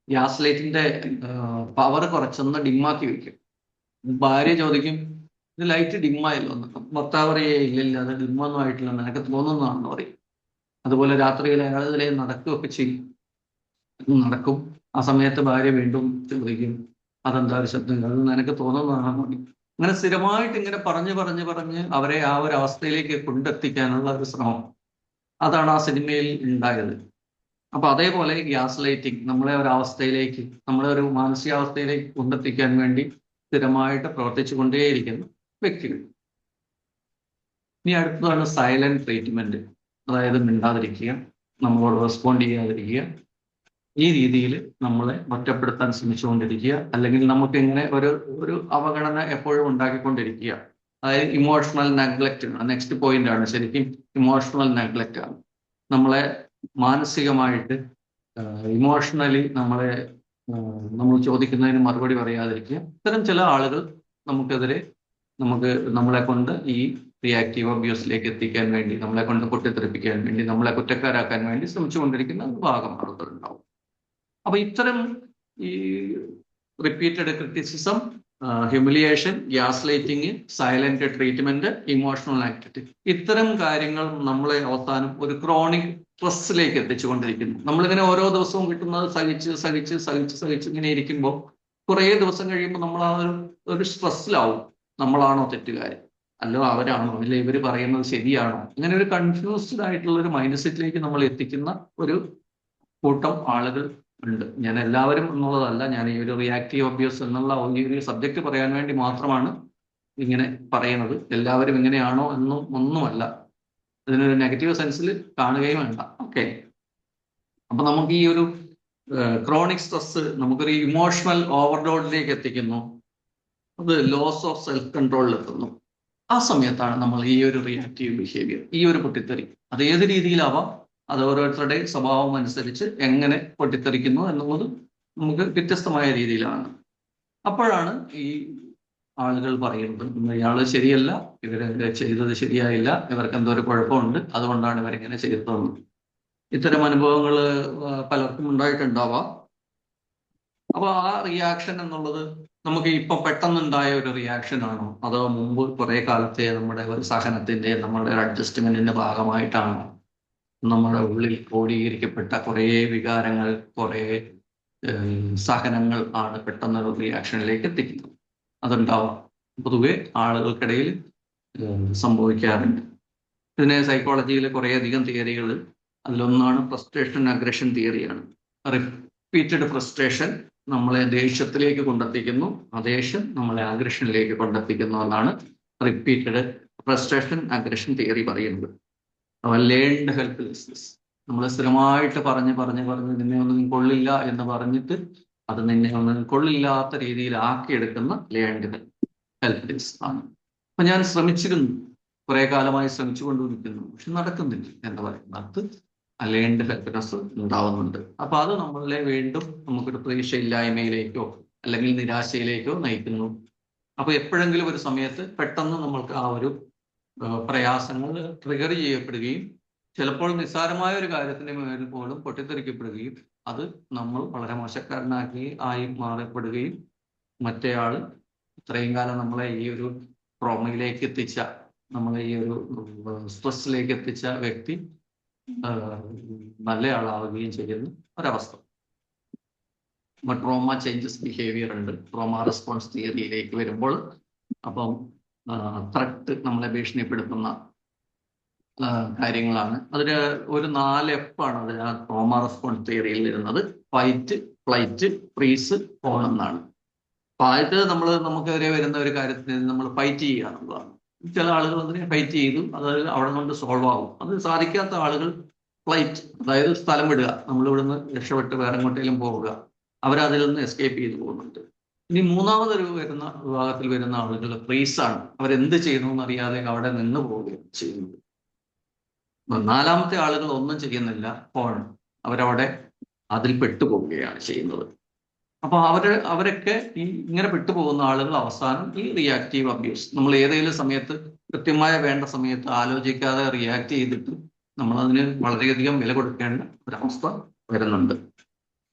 ഗ്യാസ് ലൈറ്റിന്റെ പവർ കുറച്ചൊന്ന് ഡിമ്മാക്കി വെക്കും. ഭാര്യ ചോദിക്കും, ഇത് ലൈറ്റ് ഡിമ്മായല്ലോ എന്ന്. ഭർത്താവ് പറയേ, ഇല്ലില്ല, അത് ഡിമ്മൊന്നും ആയിട്ടില്ല, നിനക്ക് തോന്നുന്നതാണെന്ന് പറയും. അതുപോലെ രാത്രിയിൽ അയാൾ ഇതിലെ നടക്കുകയൊക്കെ ചെയ്യും, നടക്കും. ആ സമയത്ത് ഭാര്യ വീണ്ടും ചോദിക്കും, അതെന്താ ഒരു ശബ്ദം, അത് നിനക്ക് തോന്നുന്നതാണെന്ന് പറയും. അങ്ങനെ സ്ഥിരമായിട്ട് ഇങ്ങനെ പറഞ്ഞ് അവരെ ആ ഒരു അവസ്ഥയിലേക്ക് കൊണ്ടെത്തിക്കാനുള്ള ഒരു ശ്രമം, അതാണ് ആ സിനിമയിൽ ഉണ്ടായത്. അപ്പൊ അതേപോലെ ഗ്യാസ് ലൈറ്റിംഗ് നമ്മളെ ഒരു അവസ്ഥയിലേക്ക്, നമ്മളെ ഒരു മാനസികാവസ്ഥയിലേക്ക് കൊണ്ടെത്തിക്കാൻ വേണ്ടി സ്ഥിരമായിട്ട് പ്രവർത്തിച്ചു കൊണ്ടേയിരിക്കുന്നു വ്യക്തികൾ. ഇനി അടുത്തതാണ് സൈലന്റ് ട്രീറ്റ്മെന്റ്, അതായത് മിണ്ടാതിരിക്കുക, നമ്മളോട് റെസ്പോണ്ട് ചെയ്യാതിരിക്കുക, ഈ രീതിയിൽ നമ്മളെ ഒറ്റപ്പെടുത്താൻ ശ്രമിച്ചുകൊണ്ടിരിക്കുക, അല്ലെങ്കിൽ നമുക്ക് ഇങ്ങനെ ഒരു അവഗണന എപ്പോഴും ഉണ്ടാക്കിക്കൊണ്ടിരിക്കുക. അതായത് ഇമോഷണൽ നെഗ്ലക്റ്റ് ആണ് നെക്സ്റ്റ് പോയിന്റ് ആണ്. ശരിക്കും ഇമോഷണൽ നെഗ്ലക്റ്റ് ആണ്. നമ്മളെ മാനസികമായിട്ട് ഇമോഷണലി നമ്മൾ ചോദിക്കുന്നതിന് മറുപടി പറയാതിരിക്കുക. ഇത്തരം ചില ആളുകൾ നമുക്കെതിരെ നമ്മളെ കൊണ്ട് ഈ റിയാക്റ്റീവ് അബ്യൂസിലേക്ക് എത്തിക്കാൻ വേണ്ടി, നമ്മളെ കൊണ്ട് പൊട്ടിത്തെറിപ്പിക്കാൻ വേണ്ടി, നമ്മളെ കുറ്റക്കാരാക്കാൻ വേണ്ടി ശ്രമിച്ചുകൊണ്ടിരിക്കുന്ന ഭാഗം ആളുകളുണ്ടാവും. അപ്പൊ ഇത്തരം ഈ repeated criticism, humiliation, gas lighting, silent treatment, emotional activity, ഇത്തരം കാര്യങ്ങൾ നമ്മളെ അവസാനം ഒരു ക്രോണിക് സ്ട്രെസ്സിലേക്ക് എത്തിച്ചുകൊണ്ടിരിക്കുന്നു. നമ്മളിങ്ങനെ ഓരോ ദിവസവും കിട്ടുന്നത് സഹിച്ച് ഇങ്ങനെ ഇരിക്കുമ്പോൾ കുറേ ദിവസം കഴിയുമ്പോൾ നമ്മൾ ആ ഒരു സ്ട്രെസ്സിലാവും. നമ്മളാണോ തെറ്റുകാരൻ, അല്ലോ അവരാണോ, അല്ലെ ഇവർ പറയുന്നത് ശരിയാണോ, അങ്ങനെ ഒരു കൺഫ്യൂസ്ഡ് ആയിട്ടുള്ള ഒരു മൈൻഡ് സെറ്റിലേക്ക് നമ്മൾ എത്തിക്കുന്ന ഒരു കൂട്ടം ആളുകൾ ഉണ്ട്. ഞാൻ എല്ലാവരും എന്നുള്ളതല്ല, ഞാൻ ഈ ഒരു റിയാക്റ്റീവ് അബ്യൂസ് എന്നുള്ള ഈ ഒരു സബ്ജക്റ്റ് പറയാൻ വേണ്ടി മാത്രമാണ് ഇങ്ങനെ പറയുന്നത്. എല്ലാവരും ഇങ്ങനെയാണോ എന്നും ഒന്നുമല്ല, ഇതിനൊരു നെഗറ്റീവ് സെൻസിൽ കാണുകയും വേണ്ട. ഓക്കെ. അപ്പൊ നമുക്ക് ഈ ഒരു ക്രോണിക് സ്ട്രെസ് നമുക്കൊരു ഇമോഷണൽ ഓവർലോഡിലേക്ക് എത്തിക്കുന്നു. അത് ലോസ് ഓഫ് സെൽഫ് കൺട്രോളിൽ എത്തുന്നു. ആ സമയത്താണ് നമ്മൾ ഈ ഒരു റിയാക്റ്റീവ് ബിഹേവിയർ, ഈ ഒരു പൊട്ടിത്തെറി, അത് ഏത് രീതിയിലാവാം, അത് ഓരോരുത്തരുടെ സ്വഭാവം അനുസരിച്ച് എങ്ങനെ പൊട്ടിത്തെറിക്കുന്നു എന്നുള്ളത് നമുക്ക് വ്യത്യസ്തമായ രീതിയിലാണ്. അപ്പോഴാണ് ഈ ആളുകൾ പറയുന്നത് ഇയാള് ശരിയല്ല, ഇവര് ചെയ്തത് ശരിയായില്ല, ഇവർക്ക് എന്തോ ഒരു കുഴപ്പമുണ്ട്, അതുകൊണ്ടാണ് ഇവരിങ്ങനെ ചെയ്തതെന്ന്. ഇത്തരം അനുഭവങ്ങൾ പലർക്കും ഉണ്ടായിട്ടുണ്ടാവാം. അപ്പൊ ആ റിയാക്ഷൻ എന്നുള്ളത് നമുക്ക് ഇപ്പൊ പെട്ടെന്നുണ്ടായ ഒരു റിയാക്ഷൻ ആണോ, അതോ മുമ്പ് കുറെ കാലത്തെ നമ്മുടെ ഒരു സഹനത്തിന്റെ, നമ്മുടെ ഒരു അഡ്ജസ്റ്റ്മെന്റിന്റെ ഭാഗമായിട്ടാണോ നമ്മുടെ ഉള്ളിൽ ക്രോഡീകരിക്കപ്പെട്ട കുറേ വികാരങ്ങൾ, കുറേ സഹനങ്ങൾ ആണ് പെട്ടെന്നൊരു റിയാക്ഷനിലേക്ക് എത്തിക്കുന്നത്? അതുണ്ടാവാം, പൊതുവെ ആളുകൾക്കിടയിൽ സംഭവിക്കാറുണ്ട്. ഇതിനെ സൈക്കോളജിയിൽ കുറേയധികം തിയറികൾ, അതിലൊന്നാണ് ഫ്രസ്ട്രേഷൻ അഗ്രഷൻ തിയറിയാണ്. റിപ്പീറ്റഡ് ഫ്രസ്ട്രേഷൻ നമ്മളെ ദേഷ്യത്തിലേക്ക് കൊണ്ടെത്തിക്കുന്നു, ആ ദേഷ്യം നമ്മളെ അഗ്രഷനിലേക്ക് കൊണ്ടെത്തിക്കുന്നു എന്നാണ് റിപ്പീറ്റഡ് ഫ്രസ്ട്രേഷൻ അഗ്രഷൻ തിയറി പറയുന്നത്. ലേൺഡ് ഹെൽപ്ലെസ്നെസ്, നമ്മൾ സ്ഥിരമായിട്ട് പറഞ്ഞ് നിന്നെ ഒന്നും കൊള്ളില്ല എന്ന് പറഞ്ഞിട്ട് അത് നിന്നെ ഒന്നും കൊള്ളില്ലാത്ത രീതിയിൽ ആക്കിയെടുക്കുന്ന ലേൺഡ് ഹെൽപ്ലെസ് ആണ്. അപ്പൊ ഞാൻ ശ്രമിച്ചിരുന്നു, കുറെ കാലമായി ശ്രമിച്ചുകൊണ്ടിരിക്കുന്നു, പക്ഷെ നടക്കുന്നില്ല എന്ന് പറയുന്നത് ലേൺഡ് ഹെൽപ്ലെസ് ഉണ്ടാവുന്നുണ്ട്. അപ്പൊ അത് നമ്മളെ വീണ്ടും നമുക്കൊരു പ്രതീക്ഷയില്ലായ്മയിലേക്കോ അല്ലെങ്കിൽ നിരാശയിലേക്കോ നയിക്കുന്നു. അപ്പൊ എപ്പോഴെങ്കിലും ഒരു സമയത്ത് പെട്ടെന്ന് നമ്മൾക്ക് ആ ഒരു പ്രയാസങ്ങൾ ട്രിഗർ ചെയ്യപ്പെടുകയും ചിലപ്പോൾ നിസ്സാരമായ ഒരു കാര്യത്തിന്റെ മേലിൽ പോലും പൊട്ടിത്തെറിക്കപ്പെടുകയും അത് നമ്മൾ വളരെ മോശക്കാരനാക്കി ആയി മാറപ്പെടുകയും മറ്റേയാൾ ഇത്രയും കാലം നമ്മളെ ഈ ഒരു ട്രോമയിലേക്ക് എത്തിച്ച, നമ്മളെ ഈ ഒരു സ്ട്രെസ്സിലേക്ക് എത്തിച്ച വ്യക്തി നല്ലയാളാവുകയും ചെയ്യുന്ന ഒരവസ്ഥ. ട്രോമ ചേഞ്ചസ് ബിഹേവിയർ ഉണ്ട് ട്രോമ റെസ്പോൺസ് തിയറിയിലേക്ക് വരുമ്പോൾ. അപ്പം ത്രെട്ട്, നമ്മളെ ഭീഷണിപ്പെടുത്തുന്ന കാര്യങ്ങളാണ്. അതിന് ഒരു 4 F ആണ് അതിന് ആ ട്രോമ റെസ്പോൺസ് തിയറിയിൽ വരുന്നത്. ഫൈറ്റ്, ഫ്ലൈറ്റ്, ഫ്രീസ്, ഫോൺ എന്നാണ്. അപ്പൊ ആദ്യത്തെ നമുക്കെതിരെ വരുന്ന ഒരു കാര്യത്തിന് നമ്മൾ ഫൈറ്റ് ചെയ്യുക എന്നുള്ളതാണ്. ചില ആളുകൾ അതിനെ ഫൈറ്റ് ചെയ്തു, അത് അവിടെ കൊണ്ട് സോൾവ് ആവും. അത് സാധിക്കാത്ത ആളുകൾ ഫ്ലൈറ്റ്, അതായത് സ്ഥലം വിടുക, നമ്മൾ ഇവിടുന്ന് രക്ഷപ്പെട്ട് വേറെ എങ്ങോട്ടേലും പോവുക, അവരതിൽ നിന്ന് എസ്കേപ്പ് ചെയ്ത് പോകുന്നുണ്ട്. ഇനി മൂന്നാമതൊരു വിഭാഗത്തിൽ വരുന്ന ആളുകൾ ഫ്രീസാണ്. അവരെന്ത് ചെയ്യുന്നു എന്നറിയാതെ അവിടെ നിന്ന് പോവുകയാണ് ചെയ്യുന്നത്. നാലാമത്തെ ആളുകൾ ഒന്നും ചെയ്യുന്നില്ല, ഫോൺ, അവരവിടെ അതിൽ പെട്ടുപോവുകയാണ് ചെയ്യുന്നത്. അപ്പൊ അവരൊക്കെ ഇങ്ങനെ പെട്ടുപോകുന്ന ആളുകൾ അവസാനം ഈ റിയാക്റ്റീവ് അബ്യൂസ്, നമ്മൾ ഏതെങ്കിലും സമയത്ത് കൃത്യമായ വേണ്ട സമയത്ത് ആലോചിക്കാതെ റിയാക്ട് ചെയ്തിട്ട് നമ്മളതിന് വളരെയധികം വില കൊടുക്കേണ്ട ഒരവസ്ഥ വരുന്നുണ്ട്.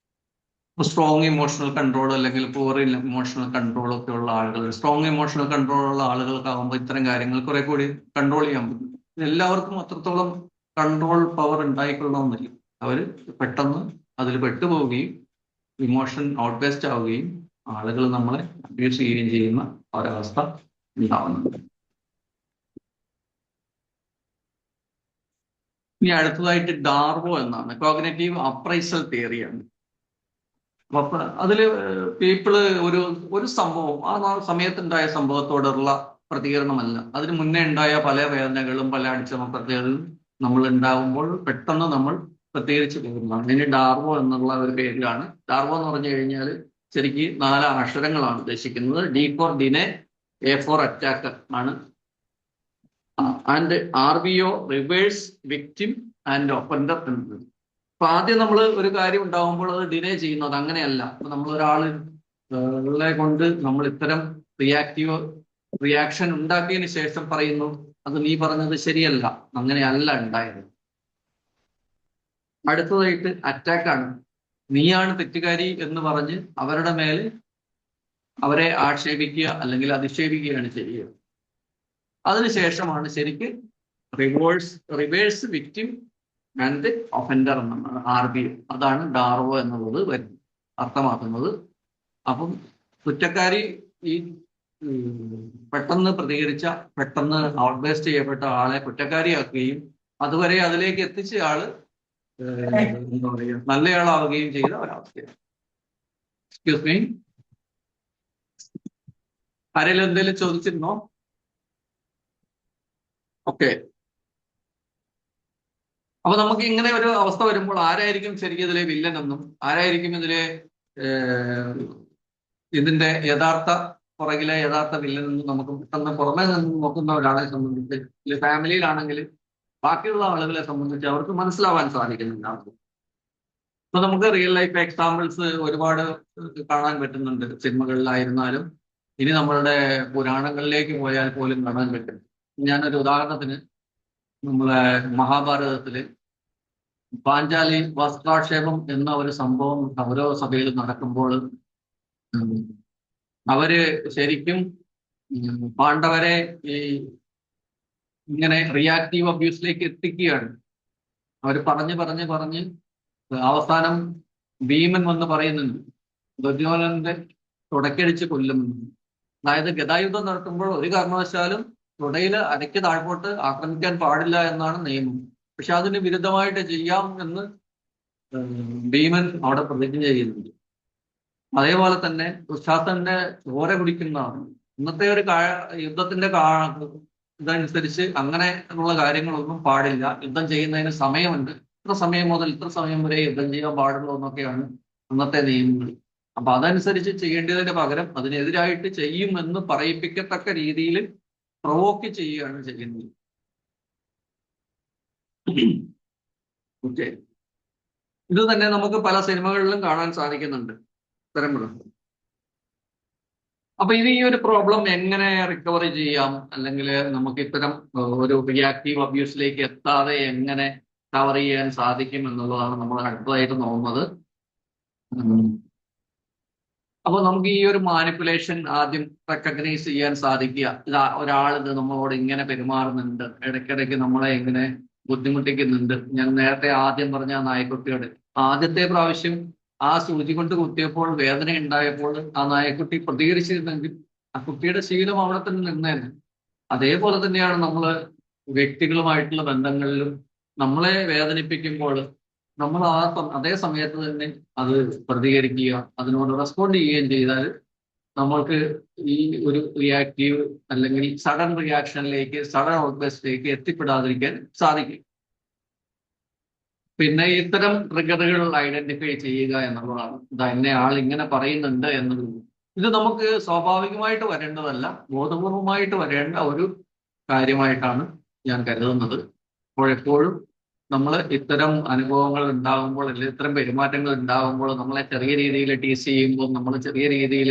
സ്ട്രോങ് ഇമോഷണൽ കൺട്രോൾ അല്ലെങ്കിൽ പൂർ ഇമോഷണൽ കൺട്രോൾ ഒക്കെ ഉള്ള ആളുകൾ, സ്ട്രോങ് ഇമോഷണൽ കൺട്രോൾ ഉള്ള ആളുകൾക്കാവുമ്പോൾ ഇത്തരം കാര്യങ്ങൾ കുറെ കൂടി കൺട്രോൾ ചെയ്യാൻ പറ്റും. എല്ലാവർക്കും അത്രത്തോളം കൺട്രോൾ പവർ ഉണ്ടായിക്കൊള്ളണമെന്നില്ല. അവര് പെട്ടെന്ന് അതിൽ പെട്ടുപോവുകയും ഇമോഷൻ ഔട്ട്ബേസ്റ്റ് ആവുകയും ആളുകൾ നമ്മളെ അബ്യൂസ് ചെയ്യുകയും ചെയ്യുന്ന ഒരവസ്ഥ ഉണ്ടാവുന്നുണ്ട്. ഇനി അടുത്തതായിട്ട് ഡാർവോ എന്നാണ്, കോഗ്നിറ്റീവ് അപ്രൈസൽ തിയറിയാണ്. അപ്പൊ അതില് പീപ്പിള് ഒരു സംഭവം, ആ സമയത്തുണ്ടായ സംഭവത്തോടുള്ള പ്രതികരണമല്ല, അതിന് മുന്നേ ഉണ്ടായ പല വേദനകളും പല അടിച്ചമർത്തലുകളും നമ്മൾ ഉണ്ടാകുമ്പോൾ പെട്ടെന്ന് നമ്മൾ പ്രതികരിച്ച് പോകുന്നതാണ്. അതിന് ഡാർവോ എന്നുള്ള ഒരു പേരിലാണ്. ഡാർവോ എന്ന് പറഞ്ഞു കഴിഞ്ഞാൽ ശരിക്ക് 4 അക്ഷരങ്ങളാണ് ഉദ്ദേശിക്കുന്നത്. ഡി ഫോർ ഡിനെ, എ ഫോർ അറ്റാക്ക് ആണ്, and RVO reverse victim and offender എന്നത്. അപ്പൊ ആദ്യം നമ്മൾ ഒരു കാര്യം ഉണ്ടാകുമ്പോൾ അത് ഡിനേ ചെയ്യുന്നത് അങ്ങനെയല്ല. അപ്പൊ നമ്മൾ ഒരാളെ കൊണ്ട് നമ്മൾ ഇത്തരം റിയാക്ഷൻ ഉണ്ടാക്കിയതിന് ശേഷം പറയുന്നു അത് നീ പറഞ്ഞത് ശരിയല്ല, അങ്ങനെയല്ല ഉണ്ടായത്. അടുത്തതായിട്ട് അറ്റാക്കാണ്. നീയാണ് തെറ്റുകാരി എന്ന് പറഞ്ഞ് അവരുടെ മേൽ അവരെ ആക്ഷേപിക്കുക അല്ലെങ്കിൽ അധിക്ഷേപിക്കുകയാണ് ചെയ്യുക. അതിനുശേഷമാണ് ശരിക്ക് റിവേഴ്സ് വിക്ടിം ആൻഡ് ഒഫൻഡർ എന്നാണ് RVO. അതാണ് ഡാർവോ എന്നുള്ളത് അർത്ഥമാക്കുന്നത്. അപ്പം കുറ്റക്കാരി ഈ പെട്ടെന്ന് പ്രതികരിച്ച, പെട്ടെന്ന് ഔട്ട്ബേസ്റ്റ് ചെയ്യപ്പെട്ട ആളെ കുറ്റക്കാരിയാക്കുകയും അതുവരെ അതിലേക്ക് എത്തിച്ച ആള് എന്താ പറയുക നല്ലയാളാവുകയും ചെയ്ത ഒരവസ്ഥയാണ്. എക്സ്ക്യൂസ് മീ, ആരെങ്കിലും എന്തെങ്കിലും ചോദിച്ചിരുന്നോ? ഓക്കെ. അപ്പൊ നമുക്ക് ഇങ്ങനെ ഒരു അവസ്ഥ വരുമ്പോൾ ആരായിരിക്കും ശരിക്കും ഇതിലെ വില്ലൻ എന്നും ആരായിരിക്കും ഇതിന്റെ പുറകിലെ യഥാർത്ഥ വില്ലൻ എന്നും നമുക്ക് പെട്ടെന്ന് പുറമെ നിന്ന് നോക്കുന്ന ഒരാളെ സംബന്ധിച്ച് ഫാമിലിയിലാണെങ്കിൽ ബാക്കിയുള്ള ആളുകളെ സംബന്ധിച്ച് അവർക്ക് മനസ്സിലാവാൻ സാധിക്കുന്നില്ല. അപ്പൊ നമുക്ക് റിയൽ ലൈഫ് എക്സാമ്പിൾസ് ഒരുപാട് കാണാൻ പറ്റുന്നുണ്ട്, സിനിമകളിലായിരുന്നാലും ഇനി നമ്മളുടെ പുരാണങ്ങളിലേക്ക് പോയാൽ പോലും കാണാൻ പറ്റും. ഞാനൊരു ഉദാഹരണത്തിന് നമ്മളെ മഹാഭാരതത്തില് പാഞ്ചാലി വസ്ത്രാക്ഷേപം എന്ന ഒരു സംഭവം കൗരവസഭയിൽ നടക്കുമ്പോൾ അവര് ശരിക്കും പാണ്ഡവരെ ഈ ഇങ്ങനെ റിയാക്റ്റീവ് അബ്യൂസിലേക്ക് എത്തിക്കുകയാണ്. അവർ പറഞ്ഞ് അവസാനം ഭീമൻ വന്ന് പറയുന്നുണ്ട് ദുര്യോധനന്റെ തുടക്കടിച്ച് കൊല്ലുമെന്ന്. അതായത് ഗദായുദ്ധം നടത്തുമ്പോൾ ഒരു കാരണവശാലും തുടയിൽ അരയ്ക്ക് താഴ്പോട്ട് ആക്രമിക്കാൻ പാടില്ല എന്നാണ് നിയമം. പക്ഷെ അതിന് വിരുദ്ധമായിട്ട് ചെയ്യാം എന്ന് ഭീമൻ അവിടെ പ്രതിജ്ഞ ചെയ്യുന്നുണ്ട്. അതേപോലെ തന്നെ ദുശാസന്റെ ചോര കുടിക്കുന്നതാണ്. ഇന്നത്തെ ഒരു യുദ്ധത്തിന്റെ ഇതനുസരിച്ച് അങ്ങനെ ഉള്ള കാര്യങ്ങളൊന്നും പാടില്ല. യുദ്ധം ചെയ്യുന്നതിന് സമയമുണ്ട്, ഇത്ര സമയം മുതൽ ഇത്ര സമയം വരെ യുദ്ധം ചെയ്യാൻ പാടുള്ളൂ എന്നൊക്കെയാണ് അന്നത്തെ നിയമങ്ങൾ. അപ്പൊ അതനുസരിച്ച് ചെയ്യേണ്ടതിന് പകരം അതിനെതിരായിട്ട് ചെയ്യുമെന്ന് പറയിപ്പിക്കത്തക്ക രീതിയിൽ പ്രൊവോക്ക് ചെയ്യുകയാണ് ചെയ്യുന്നത്. ഓക്കെ, ഇത് തന്നെ നമുക്ക് പല സിനിമകളിലും കാണാൻ സാധിക്കുന്നുണ്ട് ഇത്തരമുള്ള. അപ്പൊ ഇത് ഈ ഒരു പ്രോബ്ലം എങ്ങനെ റിക്കവറി ചെയ്യാം, അല്ലെങ്കിൽ നമുക്ക് ഇത്തരം ഒരു റിയാക്റ്റീവ് അബ്യൂസിലേക്ക് എത്താതെ എങ്ങനെ കവർ ചെയ്യാൻ സാധിക്കും എന്നുള്ളതാണ് നമ്മൾ അടുത്തതായിട്ട് നോക്കുന്നത്. അപ്പൊ നമുക്ക് ഈ ഒരു മാനിപ്പുലേഷൻ ആദ്യം റെക്കഗ്നൈസ് ചെയ്യാൻ സാധിക്കുക. ഒരാൾ ഇത് നമ്മളോട് ഇങ്ങനെ പെരുമാറുന്നുണ്ട്, ഇടയ്ക്കിടയ്ക്ക് നമ്മളെ ഇങ്ങനെ ബുദ്ധിമുട്ടിക്കുന്നുണ്ട്. ഞാൻ നേരത്തെ ആദ്യം പറഞ്ഞ നായക്കുട്ടിയോട് ആദ്യത്തെ പ്രാവശ്യം ആ സൂചി കൊണ്ട് കുത്തിയപ്പോൾ വേദന ഉണ്ടായപ്പോൾ ആ നായക്കുട്ടി പ്രതികരിച്ചിരുന്നെങ്കിൽ ആ കുട്ടിയുടെ ശീലം അവിടെ തന്നെ നിന്നേനെ. അതേപോലെ തന്നെയാണ് നമ്മൾ വ്യക്തികളുമായിട്ടുള്ള ബന്ധങ്ങളിലും നമ്മളെ വേദനിപ്പിക്കുമ്പോൾ നമ്മൾ അതേ സമയത്ത് തന്നെ അത് പ്രതികരിക്കുക, അതിനോട് റെസ്പോണ്ട് ചെയ്യുകയും ചെയ്താൽ നമ്മൾക്ക് ഈ ഒരു റിയാക്റ്റീവ് അല്ലെങ്കിൽ സഡൻ റിയാക്ഷനിലേക്ക്, സഡൻ ഔട്ട്ബേസ്റ്റിലേക്ക് എത്തിപ്പെടാതിരിക്കാൻ സാധിക്കും. പിന്നെ ഇത്തരം ട്രിഗറുകൾ ഐഡന്റിഫൈ ചെയ്യുക എന്നുള്ളതാണ്. ഇന്നെ ആൾ ഇങ്ങനെ പറയുന്നുണ്ട് എന്നുള്ളത് ഇത് നമുക്ക് സ്വാഭാവികമായിട്ട് വരേണ്ടതല്ല, ബോധപൂർവമായിട്ട് വരേണ്ട ഒരു കാര്യമായിട്ടാണ് ഞാൻ കരുതുന്നത്. എപ്പോഴും നമ്മൾ ഇത്തരം അനുഭവങ്ങൾ ഉണ്ടാകുമ്പോൾ, അല്ലെങ്കിൽ ഇത്തരം പെരുമാറ്റങ്ങൾ ഉണ്ടാകുമ്പോൾ, നമ്മളെ ചെറിയ രീതിയിൽ ടീസ് ചെയ്യുമ്പോൾ, നമ്മൾ ചെറിയ രീതിയിൽ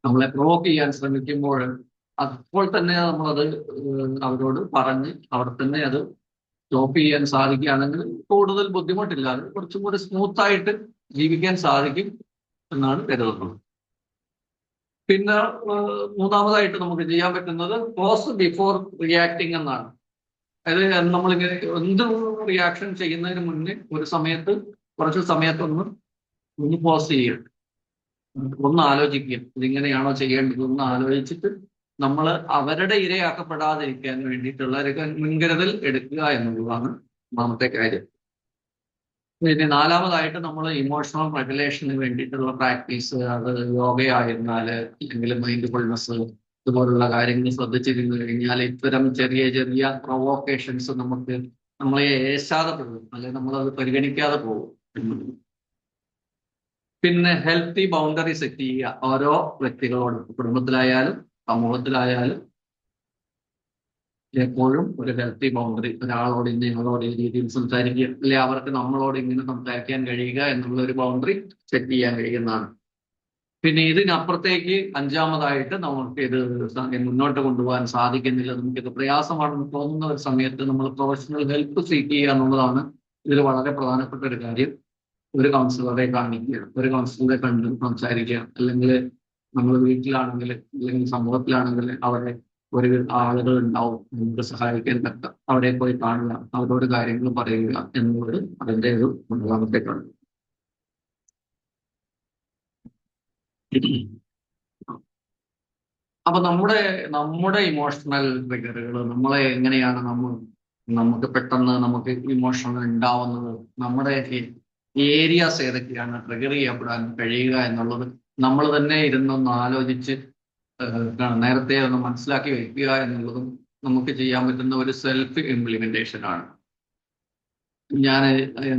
നമ്മളെ പ്രൊവോക്ക് ചെയ്യാൻ ശ്രമിക്കുമ്പോൾ അപ്പോൾ തന്നെ നമ്മളത് അവരോട് പറഞ്ഞ് അവിടെ തന്നെ അത് സ്റ്റോപ്പ് ചെയ്യാൻ സാധിക്കുകയാണെങ്കിൽ കൂടുതൽ ബുദ്ധിമുട്ടില്ലാതെ കുറച്ചും കൂടി സ്മൂത്തായിട്ട് ജീവിക്കാൻ സാധിക്കും എന്നാണ് കരുതുന്നത്. പിന്നെ മൂന്നാമതായിട്ട് നമുക്ക് ചെയ്യാൻ പറ്റുന്നത് പോസ് ബിഫോർ റിയാക്ടിങ് എന്നാണ്. അതായത് നമ്മളിങ്ങനെ എന്ത് റിയാക്ഷൻ ചെയ്യുന്നതിന് മുന്നേ കുറച്ച് സമയത്തൊന്ന് പോസ് ചെയ്യുക, ഒന്ന് ആലോചിക്കുക, ഇതിങ്ങനെയാണോ ചെയ്യേണ്ടത് ഒന്ന് ആലോചിച്ചിട്ട് നമ്മൾ അവരുടെ ഇരയാക്കപ്പെടാതിരിക്കാൻ വേണ്ടിയിട്ടുള്ള ഒരു മുൻകരുതൽ എടുക്കുക എന്നുള്ളതാണ് ഒന്നാമത്തെ കാര്യം. പിന്നെ നാലാമതായിട്ട് നമ്മൾ ഇമോഷണൽ റെഗുലേഷന് വേണ്ടിയിട്ടുള്ള പ്രാക്ടീസ്, അത് യോഗയായിരുന്നാൽ അല്ലെങ്കിൽ മൈൻഡ്ഫുൾനെസ് ഇതുപോലുള്ള കാര്യങ്ങൾ ശ്രദ്ധിച്ചിരുന്നു കഴിഞ്ഞാൽ ഇത്തരം ചെറിയ ചെറിയ പ്രൊവോക്കേഷൻസ് നമ്മളെ ഏശാതെ പോകും, അല്ലെങ്കിൽ നമ്മളത് പരിഗണിക്കാതെ പോകും. പിന്നെ ഹെൽത്തി ബൗണ്ടറി സെറ്റ് ചെയ്യുക ഓരോ വ്യക്തികളോടും, കുടുംബത്തിലായാലും സമൂഹത്തിലായാലും എപ്പോഴും ഒരു ഹെൽത്തി ബൗണ്ടറി, ഒരാളോട് ഇന്നയാളോട് ഈ രീതിയിൽ സംസാരിക്കുക, അല്ലെ അവർക്ക് നമ്മളോട് ഇങ്ങനെ സംസാരിക്കാൻ കഴിയുക എന്നുള്ള ഒരു ബൗണ്ടറി സെറ്റ് ചെയ്യാൻ കഴിയുന്നതാണ്. പിന്നെ ഇതിനപ്പുറത്തേക്ക് അഞ്ചാമതായിട്ട് നമുക്ക് ഇത് മുന്നോട്ട് കൊണ്ടുപോകാൻ സാധിക്കുന്നില്ല, നമുക്കിത് പ്രയാസമാണെന്ന് തോന്നുന്ന ഒരു സമയത്ത് നമ്മൾ പ്രൊഫഷണൽ ഹെൽപ്പ് സീക്ക് ചെയ്യുക എന്നുള്ളതാണ് ഇതിൽ വളരെ പ്രധാനപ്പെട്ട ഒരു കാര്യം. ഒരു കൗൺസിലറെ കാണിക്കുക, ഒരു കൗൺസിലറെ കണ്ട് സംസാരിക്കുക, അല്ലെങ്കിൽ നമ്മൾ വീട്ടിലാണെങ്കിൽ അല്ലെങ്കിൽ സമൂഹത്തിലാണെങ്കിൽ അവിടെ ഒരു ആളുകൾ ഉണ്ടാവും നമുക്ക് സഹായിക്കാൻ തക്ക, അവിടെ പോയി കാണുക, അവരോട് കാര്യങ്ങൾ പറയുക എന്നുള്ളത് അതിൻ്റെ ഒരു മൂന്നാമത്തെ കാര്യം. അപ്പൊ നമ്മുടെ ഇമോഷണൽ ട്രിഗറുകൾ, നമ്മളെ എങ്ങനെയാണ് നമുക്ക് പെട്ടെന്ന് നമുക്ക് ഇമോഷണൽ ഉണ്ടാവുന്നത്, നമ്മുടെ ഏരിയാസ് ഏതൊക്കെയാണ് ട്രിഗർ ചെയ്യപ്പെടാൻ കഴിയുക എന്നുള്ളത് നമ്മൾ തന്നെ ഇരുന്നൊന്ന് ആലോചിച്ച് നേരത്തെ ഒന്ന് മനസ്സിലാക്കി വയ്ക്കുക എന്നുള്ളതും നമുക്ക് ചെയ്യാൻ പറ്റുന്ന ഒരു സെൽഫ് ഇംപ്ലിമെന്റേഷൻ ആണ്. ഞാൻ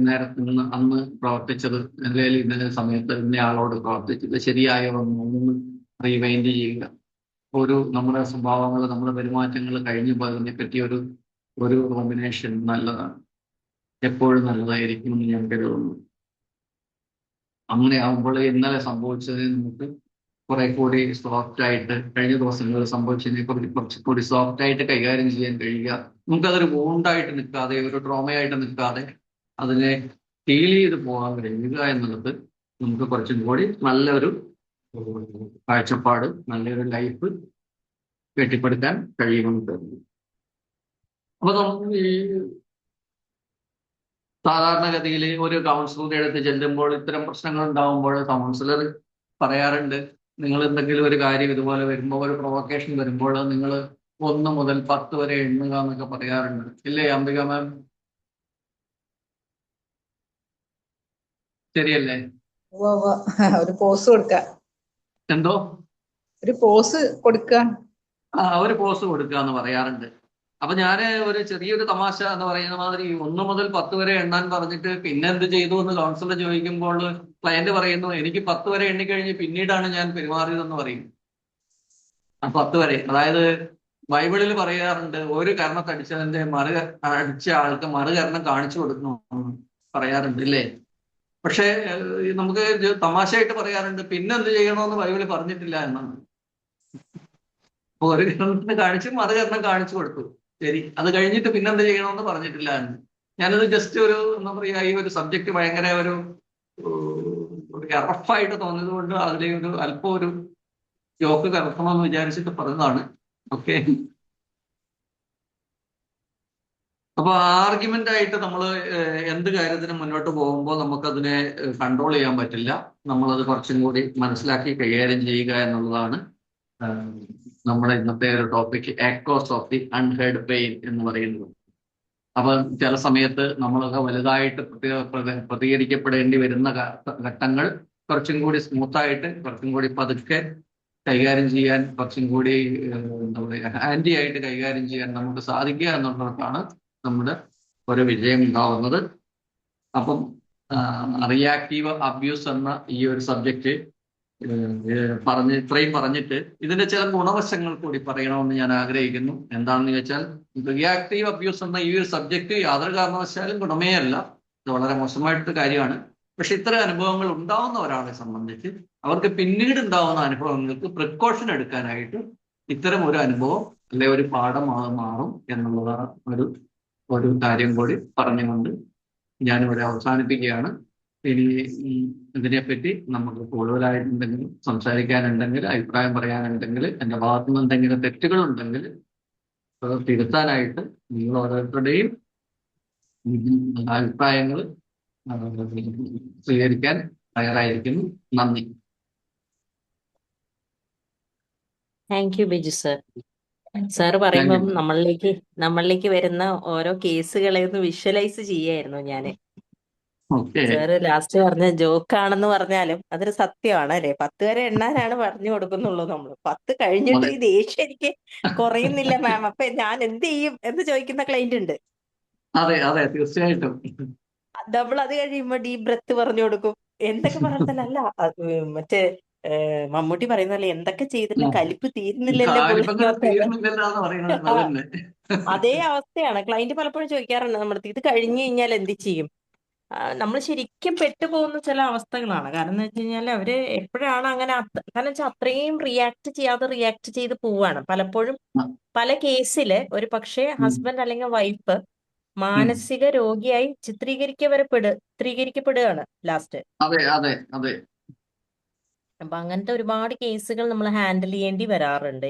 നേരത്തെ അന്ന് പ്രവർത്തിച്ചത്, അല്ലെങ്കിൽ ഇന്നലെ സമയത്ത് ഇന്നയാളോട് പ്രവർത്തിച്ചത് ശരിയായോ ഒന്ന് റീവൈൻഡ് ചെയ്യുക, നമ്മുടെ സ്വഭാവങ്ങൾ, നമ്മുടെ പെരുമാറ്റങ്ങൾ കഴിഞ്ഞു പോയതിനെ പറ്റി ഒരു ഒരു കോമ്പിനേഷൻ നല്ലതാണ്, എപ്പോഴും നല്ലതായിരിക്കും എന്ന് ഞാൻ കരുതുന്നു. അങ്ങനെ ആകുമ്പോൾ ഇന്നലെ സംഭവിച്ചത് നമുക്ക് കുറെ കൂടി സോഫ്റ്റ് ആയിട്ട്, കഴിഞ്ഞ ദിവസങ്ങളിൽ സംഭവിച്ചതിനെ കുറച്ചുകൂടി സോഫ്റ്റ് ആയിട്ട് കൈകാര്യം ചെയ്യാൻ കഴിയുക, നമുക്കതൊരു വൂണ്ടായിട്ട് നിൽക്കാതെ, ഒരു ട്രോമയായിട്ട് നിൽക്കാതെ അതിനെ ഹീൽ ചെയ്ത് പോകാൻ കഴിയുക എന്നുള്ളത് നമുക്ക് കുറച്ചും കൂടി നല്ലൊരു കാഴ്ചപ്പാട്, നല്ലൊരു ലൈഫ് കെട്ടിപ്പടുക്കാൻ കഴിയുമെന്ന് തോന്നുന്നു. അപ്പൊ നമുക്ക് ഈ സാധാരണഗതിയിൽ ഒരു കൗൺസിലറുടെ അടുത്ത് ചെല്ലുമ്പോൾ ഇത്തരം പ്രശ്നങ്ങൾ ഉണ്ടാകുമ്പോൾ കൗൺസിലർ പറയാറുണ്ട്, നിങ്ങൾ എന്തെങ്കിലും ഒരു കാര്യം ഇതുപോലെ വരുമ്പോൾ, ഒരു പ്രൊവോക്കേഷൻ വരുമ്പോൾ നിങ്ങൾ 1 മുതൽ 10 വരെ എണ്ണുക എന്നൊക്കെ പറയാറുണ്ട്. ഇല്ലേ അംബിക മാം? ശരിയല്ലേ? ഒരു പോസ് കൊടുക്ക, എന്തോ ഒരു പോസ് കൊടുക്ക. ഒരു പോസ് കൊടുക്കുക എന്ന് പറയാറുണ്ട്. അപ്പൊ ഞാൻ ഒരു ചെറിയൊരു തമാശ എന്ന് പറയുന്ന മാതിരി 1 മുതൽ 10 വരെ എണ്ണാൻ പറഞ്ഞിട്ട് പിന്നെ എന്ത് ചെയ്തു എന്ന് കൗൺസിലർ ചോദിക്കുമ്പോൾ ക്ലയന്റ് പറയുന്നു, എനിക്ക് 10 വരെ എണ്ണിക്കഴിഞ്ഞ് പിന്നീടാണ് ഞാൻ പെരുമാറിയതെന്ന് പറയും. 10 വരെ, അതായത് ബൈബിളിൽ പറയാറുണ്ട്, ഒരു കർണത്തടിച്ചതിന്റെ അടിച്ച ആൾക്ക് മറുകരണം കാണിച്ചു കൊടുക്കണം എന്ന് പറയാറുണ്ട്, ഇല്ലേ? പക്ഷേ നമുക്ക് തമാശയായിട്ട് പറയാറുണ്ട്, പിന്നെന്ത് ചെയ്യണമെന്ന് ബൈബിളിൽ പറഞ്ഞിട്ടില്ല എന്നാണ്. ഒരു കർണത്തിന് കാണിച്ച് മറുകരണം കാണിച്ചു കൊടുത്തു, ശരി, അത് കഴിഞ്ഞിട്ട് പിന്നെന്ത് ചെയ്യണമെന്ന് പറഞ്ഞിട്ടില്ല എന്ന്. ഞാനത് ജസ്റ്റ് ഒരു എന്താ പറയാ, ഈ ഒരു സബ്ജക്ട് ഭയങ്കര ഒരു റഫായിട്ട് തോന്നിയത് കൊണ്ട് അതിലെ ഒരു അല്പം ഒരു ജോക്ക് കലർത്തണമെന്ന് വിചാരിച്ചിട്ട് പറഞ്ഞതാണ്. ഓക്കെ. അപ്പൊ ആർഗ്യുമെന്റ് ആയിട്ട് നമ്മൾ എന്ത് കാര്യത്തിനും മുന്നോട്ട് പോകുമ്പോൾ നമുക്കതിനെ കൺട്രോൾ ചെയ്യാൻ പറ്റില്ല. നമ്മളത് കുറച്ചും കൂടി മനസ്സിലാക്കി കൈകാര്യം ചെയ്യുക എന്നുള്ളതാണ് നമ്മുടെ ഇന്നത്തെ ഒരു topic, echoes of the unheard pain എന്ന് പറയുന്നത്. അപ്പൊ ചില സമയത്ത് നമ്മളൊക്കെ വലുതായിട്ട് പ്രതികരിക്കപ്പെടേണ്ടി വരുന്ന ഘട്ടങ്ങൾ കുറച്ചും കൂടി സ്മൂത്തായിട്ട്, കുറച്ചും കൂടി പതുക്കെ കൈകാര്യം ചെയ്യാൻ, കുറച്ചും കൂടി എന്താ പറയുക, ഹാൻഡി ആയിട്ട് കൈകാര്യം ചെയ്യാൻ നമുക്ക് സാധിക്കുക എന്നുള്ളതാണ് നമ്മുടെ ഒരു വിജയം ഉണ്ടാവുന്നത്. അപ്പം റിയാക്റ്റീവ് അബ്യൂസ് എന്ന ഈ ഒരു സബ്ജക്റ്റ് ഇത്രയും പറഞ്ഞിട്ട് ഇതിന്റെ ചില ഗുണവശങ്ങൾ കൂടി പറയണമെന്ന് ഞാൻ ആഗ്രഹിക്കുന്നു. എന്താണെന്ന് ചോദിച്ചാൽ, റിയാക്റ്റീവ് അബ്യൂസ് എന്ന ഈ ഒരു സബ്ജക്റ്റ് യാതൊരു കാരണവശാലും ഗുണമേ അല്ല, ഇത് വളരെ മോശമായിട്ടൊരു കാര്യമാണ്. പക്ഷെ ഇത്തരം അനുഭവങ്ങൾ ഉണ്ടാവുന്ന ഒരാളെ സംബന്ധിച്ച് അവർക്ക് പിന്നീട് ഉണ്ടാവുന്ന അനുഭവങ്ങൾക്ക് പ്രിക്കോഷൻ എടുക്കാനായിട്ട് ഇത്തരം ഒരു അനുഭവം അല്ലെ ഒരു പാഠം മാറും എന്നുള്ളതാണ് ഒരു കാര്യം കൂടി പറഞ്ഞുകൊണ്ട് ഞാനിവിടെ അവസാനിപ്പിക്കുകയാണ്. ഇനി ഇതിനെപ്പറ്റി നമുക്ക് കൂടുതലായിട്ട് എന്തെങ്കിലും സംസാരിക്കാനുണ്ടെങ്കിൽ, അഭിപ്രായം പറയാനുണ്ടെങ്കിൽ, എൻ്റെ ഭാഗത്തു നിന്ന് എന്തെങ്കിലും തെറ്റുകളുണ്ടെങ്കിൽ അത് തിരുത്താനായിട്ട് നിങ്ങൾ ഓരോരുത്തരുടെയും അഭിപ്രായങ്ങൾ സ്വീകരിക്കാൻ തയ്യാറായിരിക്കുന്നു. നന്ദി. Thank you Biju sir. Sir പറയുമ്പം നമ്മളിലേക്ക് വരുന്ന ഓരോ കേസുകളെ ഒന്ന് വിഷ്വലൈസ് ചെയ്യായിരുന്നു ഞാന്. സാറ് ലാസ്റ്റ് പറഞ്ഞ ജോക്കാണെന്ന് പറഞ്ഞാലും അതൊരു സത്യമാണ് അല്ലെ? 10 വരെ എണ്ണാനാണ് പറഞ്ഞു കൊടുക്കുന്നുള്ളൂ നമ്മള്. 10 കഴിഞ്ഞിട്ട് ഈ ദേഷ്യം എനിക്ക് കുറയുന്നില്ല മാം, അപ്പൊ ഞാൻ എന്ത് ചെയ്യും എന്ന് ചോദിക്കുന്ന ക്ലൈന്റ് ഉണ്ട്. അതെ അതെ, തീർച്ചയായിട്ടും. നമ്മൾ അത് കഴിയുമ്പോ ഡീപ് ബ്രെത്ത് പറഞ്ഞു കൊടുക്കും. എന്തൊക്കെ പറഞ്ഞാലല്ല, മറ്റേ മമ്മൂട്ടി പറയുന്നല്ലേ, എന്തൊക്കെ ചെയ്തിട്ടും കലിപ്പ് തീരുന്നില്ലല്ലേ അതേ അവസ്ഥയാണ്. ക്ലൈന്റ് പലപ്പോഴും ചോദിക്കാറുണ്ട് നമ്മുടെ ഇത് കഴിഞ്ഞു കഴിഞ്ഞാൽ എന്ത് ചെയ്യും. നമ്മൾ ശരിക്കും പെട്ടുപോകുന്ന ചില അവസ്ഥകളാണ്. കാരണം എന്ന് വെച്ച് കഴിഞ്ഞാൽ അവര് എപ്പോഴാണ് അങ്ങനെ, കാരണം വെച്ചാൽ അത്രയും റിയാക്ട് ചെയ്ത് പോവാണ്. പലപ്പോഴും പല കേസില് ഒരു പക്ഷേ ഹസ്ബൻഡ് അല്ലെങ്കിൽ വൈഫ് മാനസിക രോഗിയായി ചിത്രീകരിക്കപ്പെടുകയാണ് ലാസ്റ്റ്. അതെ അതെ അതെ. അപ്പൊ അങ്ങനത്തെ ഒരുപാട് കേസുകൾ നമ്മൾ ഹാൻഡിൽ ചെയ്യേണ്ടി വരാറുണ്ട്.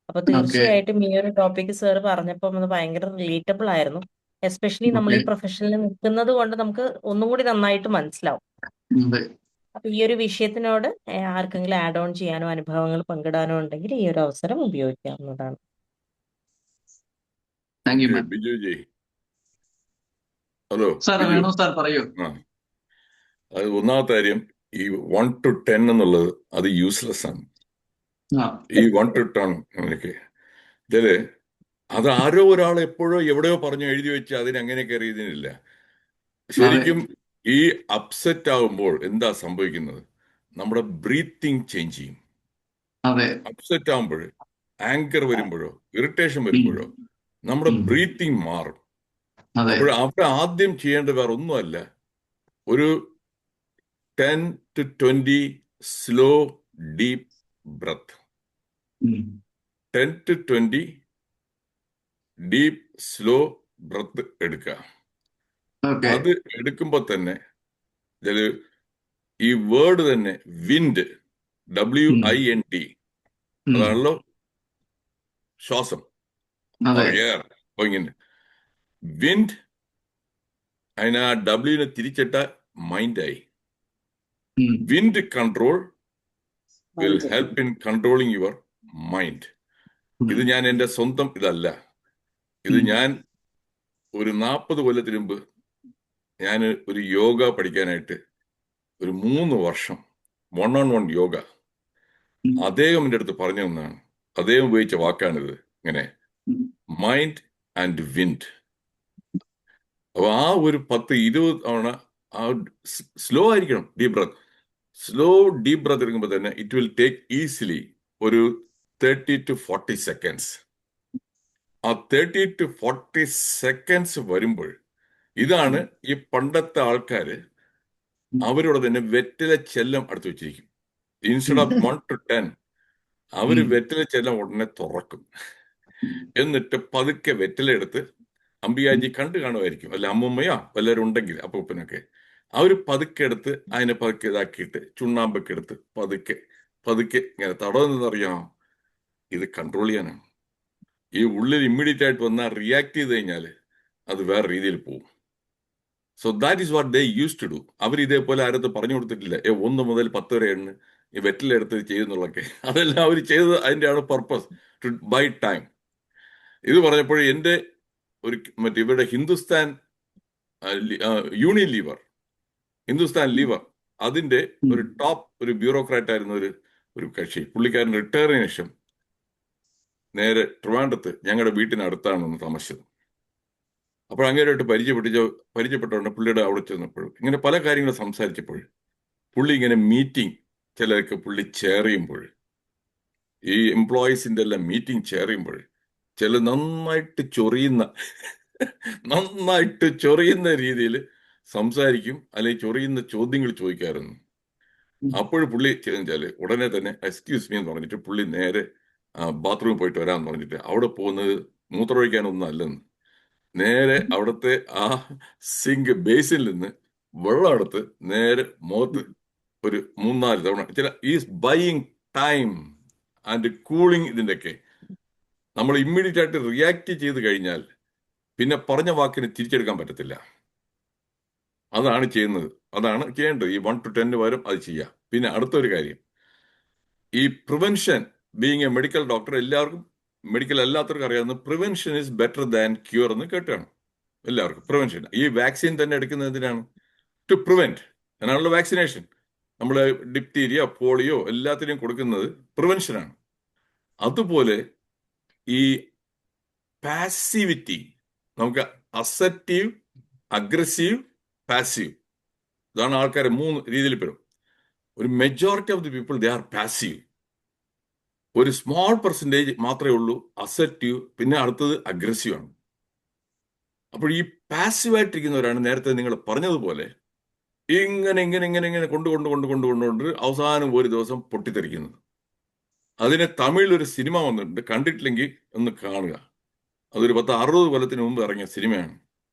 അപ്പൊ തീർച്ചയായിട്ടും ഈ ഒരു ടോപ്പിക് സാർ പറഞ്ഞപ്പോൾ അത് ഭയങ്കര റിലേറ്റബിൾ ആയിരുന്നു. എസ്പെഷ്യലി നമ്മൾ ഈ പ്രൊഫഷനിൽ നിൽക്കുന്നത് കൊണ്ട് നമുക്ക് ഒന്നും കൂടി നന്നായിട്ട് മനസ്സിലാവും. അപ്പൊ ഈ ഒരു വിഷയത്തിനോട് ആർക്കെങ്കിലും ആഡ് ഓൺ ചെയ്യാനോ അനുഭവങ്ങൾ പങ്കിടാനോ ഉണ്ടെങ്കിൽ ഈ ഒരു അവസരം ഉപയോഗിക്കാവുന്നതാണ്. ബിജുജി, ഹലോ. അത് ഒന്നാമത്തെ കാര്യം, ഈ 1 to 10 എന്നുള്ളത് അത് യൂസ്ലെസ് ആണ്. ഈ 1 to 10 ഇതില് അത് ആരോ ഒരാൾ എപ്പോഴോ എവിടെയോ പറഞ്ഞു എഴുതി വെച്ച് അതിനങ്ങനെ കയറിയതിനില്ല. ശരിക്കും ഈ അപ്സെറ്റ് ആകുമ്പോൾ എന്താ സംഭവിക്കുന്നത്? നമ്മുടെ ബ്രീത്തിങ് ചേഞ്ച് ചെയ്യും. അപ്സെറ്റ് ആകുമ്പോൾ, ആങ്കർ വരുമ്പോഴോ ഇറിറ്റേഷൻ വരുമ്പോഴോ നമ്മുടെ ഉം. ബ്രീത്തിങ് മാറും. അതെ. അപ്പോൾ അവിടെ ആദ്യം ചെയ്യേണ്ടത് വേറെ ഒന്നുമല്ല, ഒരു 10 to 20 സ്ലോ ഡീപ്പ് ബ്രത്ത്. ഉം. 10 to 20 ഡീപ്പ് സ്ലോ ബ്രത്ത് എടുക്കുക. ഓക്കെ. അത് എടുക്കുമ്പോൾ തന്നെ ഇതില് ഈ വേർഡ് തന്നെ വിൻഡ്, WIND, ഉം. അതാണല്ലോ ശ്വാസം, അതെ. എയർ. ഇങ്ങനെ വിൻഡ്, അതിന് ആ ഡബ്ല്യൂനെ തിരിച്ചിട്ട മൈൻഡായി. ഉം. Wind control will Mind. Help in controlling your mind. ഇത് ഞാൻ എൻ്റെ സ്വന്തം ഇതല്ല. ഇത് ഉം. ഞാൻ ഒരു 40 കൊല്ലത്തിന് മുമ്പ് ഞാൻ ഒരു യോഗ പഠിക്കാനായിട്ട് ഒരു 3 വർഷം 1-on-1 യോഗ ഉം. അദ്ദേഹം എൻ്റെ അടുത്ത് പറഞ്ഞു തന്നതാണ്. അദ്ദേഹം ഉപയോഗിച്ച വാക്കാണിത്. ഇങ്ങനെ ഉം. Mind and wind. അപ്പൊ ആ ഒരു 10-20 തവണ ആ സ്ലോ ആയിരിക്കണം deep breath. Slow deep breath എടുക്കുമ്പോൾ തന്നെ ഇറ്റ് വിൽ ടേക്ക് ഈസിലി ഒരു 30 to 40 seconds. ആ 30 to 40 seconds വരുമ്പോൾ ഇതാണ് ഈ പണ്ടത്തെ ആൾക്കാര് അവരോട് തന്നെ വെറ്റില ചെല്ലം അടുത്ത് വെച്ചിരിക്കും. ഇൻസ്റ്റെഡ് ഓഫ് 1 to 10 അവര് ഉം. വെറ്റില ചെല്ലം ഉടനെ തുറക്കും. എന്നിട്ട് പതുക്കെ വെറ്റില എടുത്ത്, അമ്പിയാജി കണ്ടു കാണുമായിരിക്കും, അല്ല അമ്മുമ്മയോ വല്ലവരും ഉണ്ടെങ്കിൽ അപ്പൂപ്പനൊക്കെ, അവര് പതുക്കെ എടുത്ത് അതിനെ പതുക്കെ ഇതാക്കിയിട്ട് ചുണ്ണാമ്പൊക്കെ എടുത്ത് പതുക്കെ പതുക്കെ ഇങ്ങനെ തടവുന്നറിയാമോ? ഇത് കൺട്രോൾ ചെയ്യാനാണ്. ഈ ഉള്ളിൽ ഇമ്മീഡിയറ്റ് ആയിട്ട് വന്നാൽ റിയാക്ട് ചെയ്ത് കഴിഞ്ഞാൽ അത് വേറെ രീതിയിൽ പോകും. So that is what they use to do. അവർ ഇതേപോലെ ആരത്ത് പറഞ്ഞു കൊടുത്തിട്ടില്ല, 1 മുതൽ 10 വരെ എണ്ണ് ഈ വെറ്റിലെടുത്ത് ചെയ്യുന്നുള്ളൊക്കെ. അതെല്ലാം അവർ ചെയ്തത് അതിൻ്റെ ആണ് പർപ്പസ്, ടു ബൈ ടൈം. ഇത് പറഞ്ഞപ്പോൾ എൻ്റെ ഒരു മറ്റേ ഇവരുടെ ഹിന്ദുസ്ഥാൻ യൂണിലീവർ, ഹിന്ദുസ്ഥാൻ ലീവർ, അതിന്റെ ഒരു ടോപ്പ് ഒരു ബ്യൂറോക്രാറ്റ് ആയിരുന്ന ഒരു കക്ഷി, പുള്ളിക്കാരൻ റിട്ടയറിന് ശേഷം നേരെ ട്രിവാൻഡ്രത്ത് ഞങ്ങളുടെ വീട്ടിനടുത്താണ് താമസിച്ചത്. അപ്പോൾ അങ്ങനെയായിട്ട് പരിചയപ്പെട്ടോണ്ട് പുള്ളിയുടെ അവിടെ ചെന്നപ്പോൾ ഇങ്ങനെ പല കാര്യങ്ങൾ സംസാരിച്ചപ്പോൾ പുള്ളി ഇങ്ങനെ മീറ്റിംഗ് ചിലർക്ക് പുള്ളി ചെയർ ചെയ്യുമ്പോൾ, ഈ എംപ്ലോയീസിന്റെ എല്ലാം മീറ്റിംഗ് ചെയർ ചെയ്യുമ്പോൾ ചില നന്നായിട്ട് ചൊറിയുന്ന രീതിയിൽ സംസാരിക്കും, അല്ലെങ്കിൽ ചൊറിയുന്ന ചോദ്യങ്ങൾ ചോദിക്കാറുണ്ട്. അപ്പോൾ പുള്ളി ചെയ്തെന്ന് ഉടനെ തന്നെ എക്സ്ക്യൂസ് മീ എന്ന് പറഞ്ഞിട്ട് പുള്ളി നേരെ ബാത്റൂമിൽ പോയിട്ട് വരാമെന്ന് പറഞ്ഞിട്ട്, അവിടെ പോകുന്നത് മൂത്രമൊഴിക്കാനൊന്നും അല്ലെന്ന്, നേരെ അവിടുത്തെ ആ സിങ്ക് ബേസിനിൽ നിന്ന് വെള്ളം എടുത്ത് നേരെ മുഖത്ത് ഒരു 3-4 തവണ ചില is buying time and cooling. ഇതിൻ്റെയൊക്കെ നമ്മൾ ഇമ്മീഡിയറ്റ് ആയിട്ട് റിയാക്ട് ചെയ്ത് കഴിഞ്ഞാൽ പിന്നെ പറഞ്ഞ വാക്കിന് തിരിച്ചെടുക്കാൻ പറ്റത്തില്ല. അതാണ് ചെയ്യുന്നത്, അതാണ് ചെയ്യേണ്ടത്. ഈ 1 to 10 വരും അത് ചെയ്യാം. പിന്നെ അടുത്തൊരു കാര്യം, ഈ prevention, being a medical doctor, എല്ലാവർക്കും മെഡിക്കൽ അല്ലാത്തവർക്കും അറിയാവുന്ന prevention is better than cure എന്ന് കേട്ടാണ് എല്ലാവർക്കും. പ്രിവെൻഷൻ, ഈ വാക്സിൻ തന്നെ എടുക്കുന്നത് എന്തിനാണ്? To prevent. അതിനാണല്ലോ വാക്സിനേഷൻ. നമ്മൾ ഡിപ്തീരിയ, പോളിയോ എല്ലാത്തിനെയും കൊടുക്കുന്നത് പ്രിവെൻഷനാണ്. അതുപോലെ ഈ പാസിവിറ്റി, നമുക്ക് അസർട്ടീവ്, അഗ്രസീവ്, പാസീവ്, ഇതാണ് ആൾക്കാരെ 3 രീതിയിൽ പെടും. ഒരു majority of the people they are passive. ഒരു സ്മോൾ പെർസെൻറ്റേജ് മാത്രമേ ഉള്ളൂ അസർട്ടീവ്, പിന്നെ അടുത്തത് അഗ്രസീവ് ആണ്. അപ്പോൾ ഈ പാസീവായിട്ടിരിക്കുന്നവരാണ് നേരത്തെ നിങ്ങൾ പറഞ്ഞതുപോലെ ഇങ്ങനെ ഇങ്ങനെ ഇങ്ങനെ ഇങ്ങനെ കൊണ്ട് അവസാനം ഒരു ദിവസം പൊട്ടിത്തെറിക്കുന്നത്. അതിന് തമിഴിലൊരു സിനിമ വന്നിട്ടുണ്ട്, കണ്ടിട്ടില്ലെങ്കിൽ ഒന്ന് കാണുക. അതൊരു 10-60 കൊല്ലത്തിന് മുമ്പ് ഇറങ്ങിയ സിനിമയാണ്.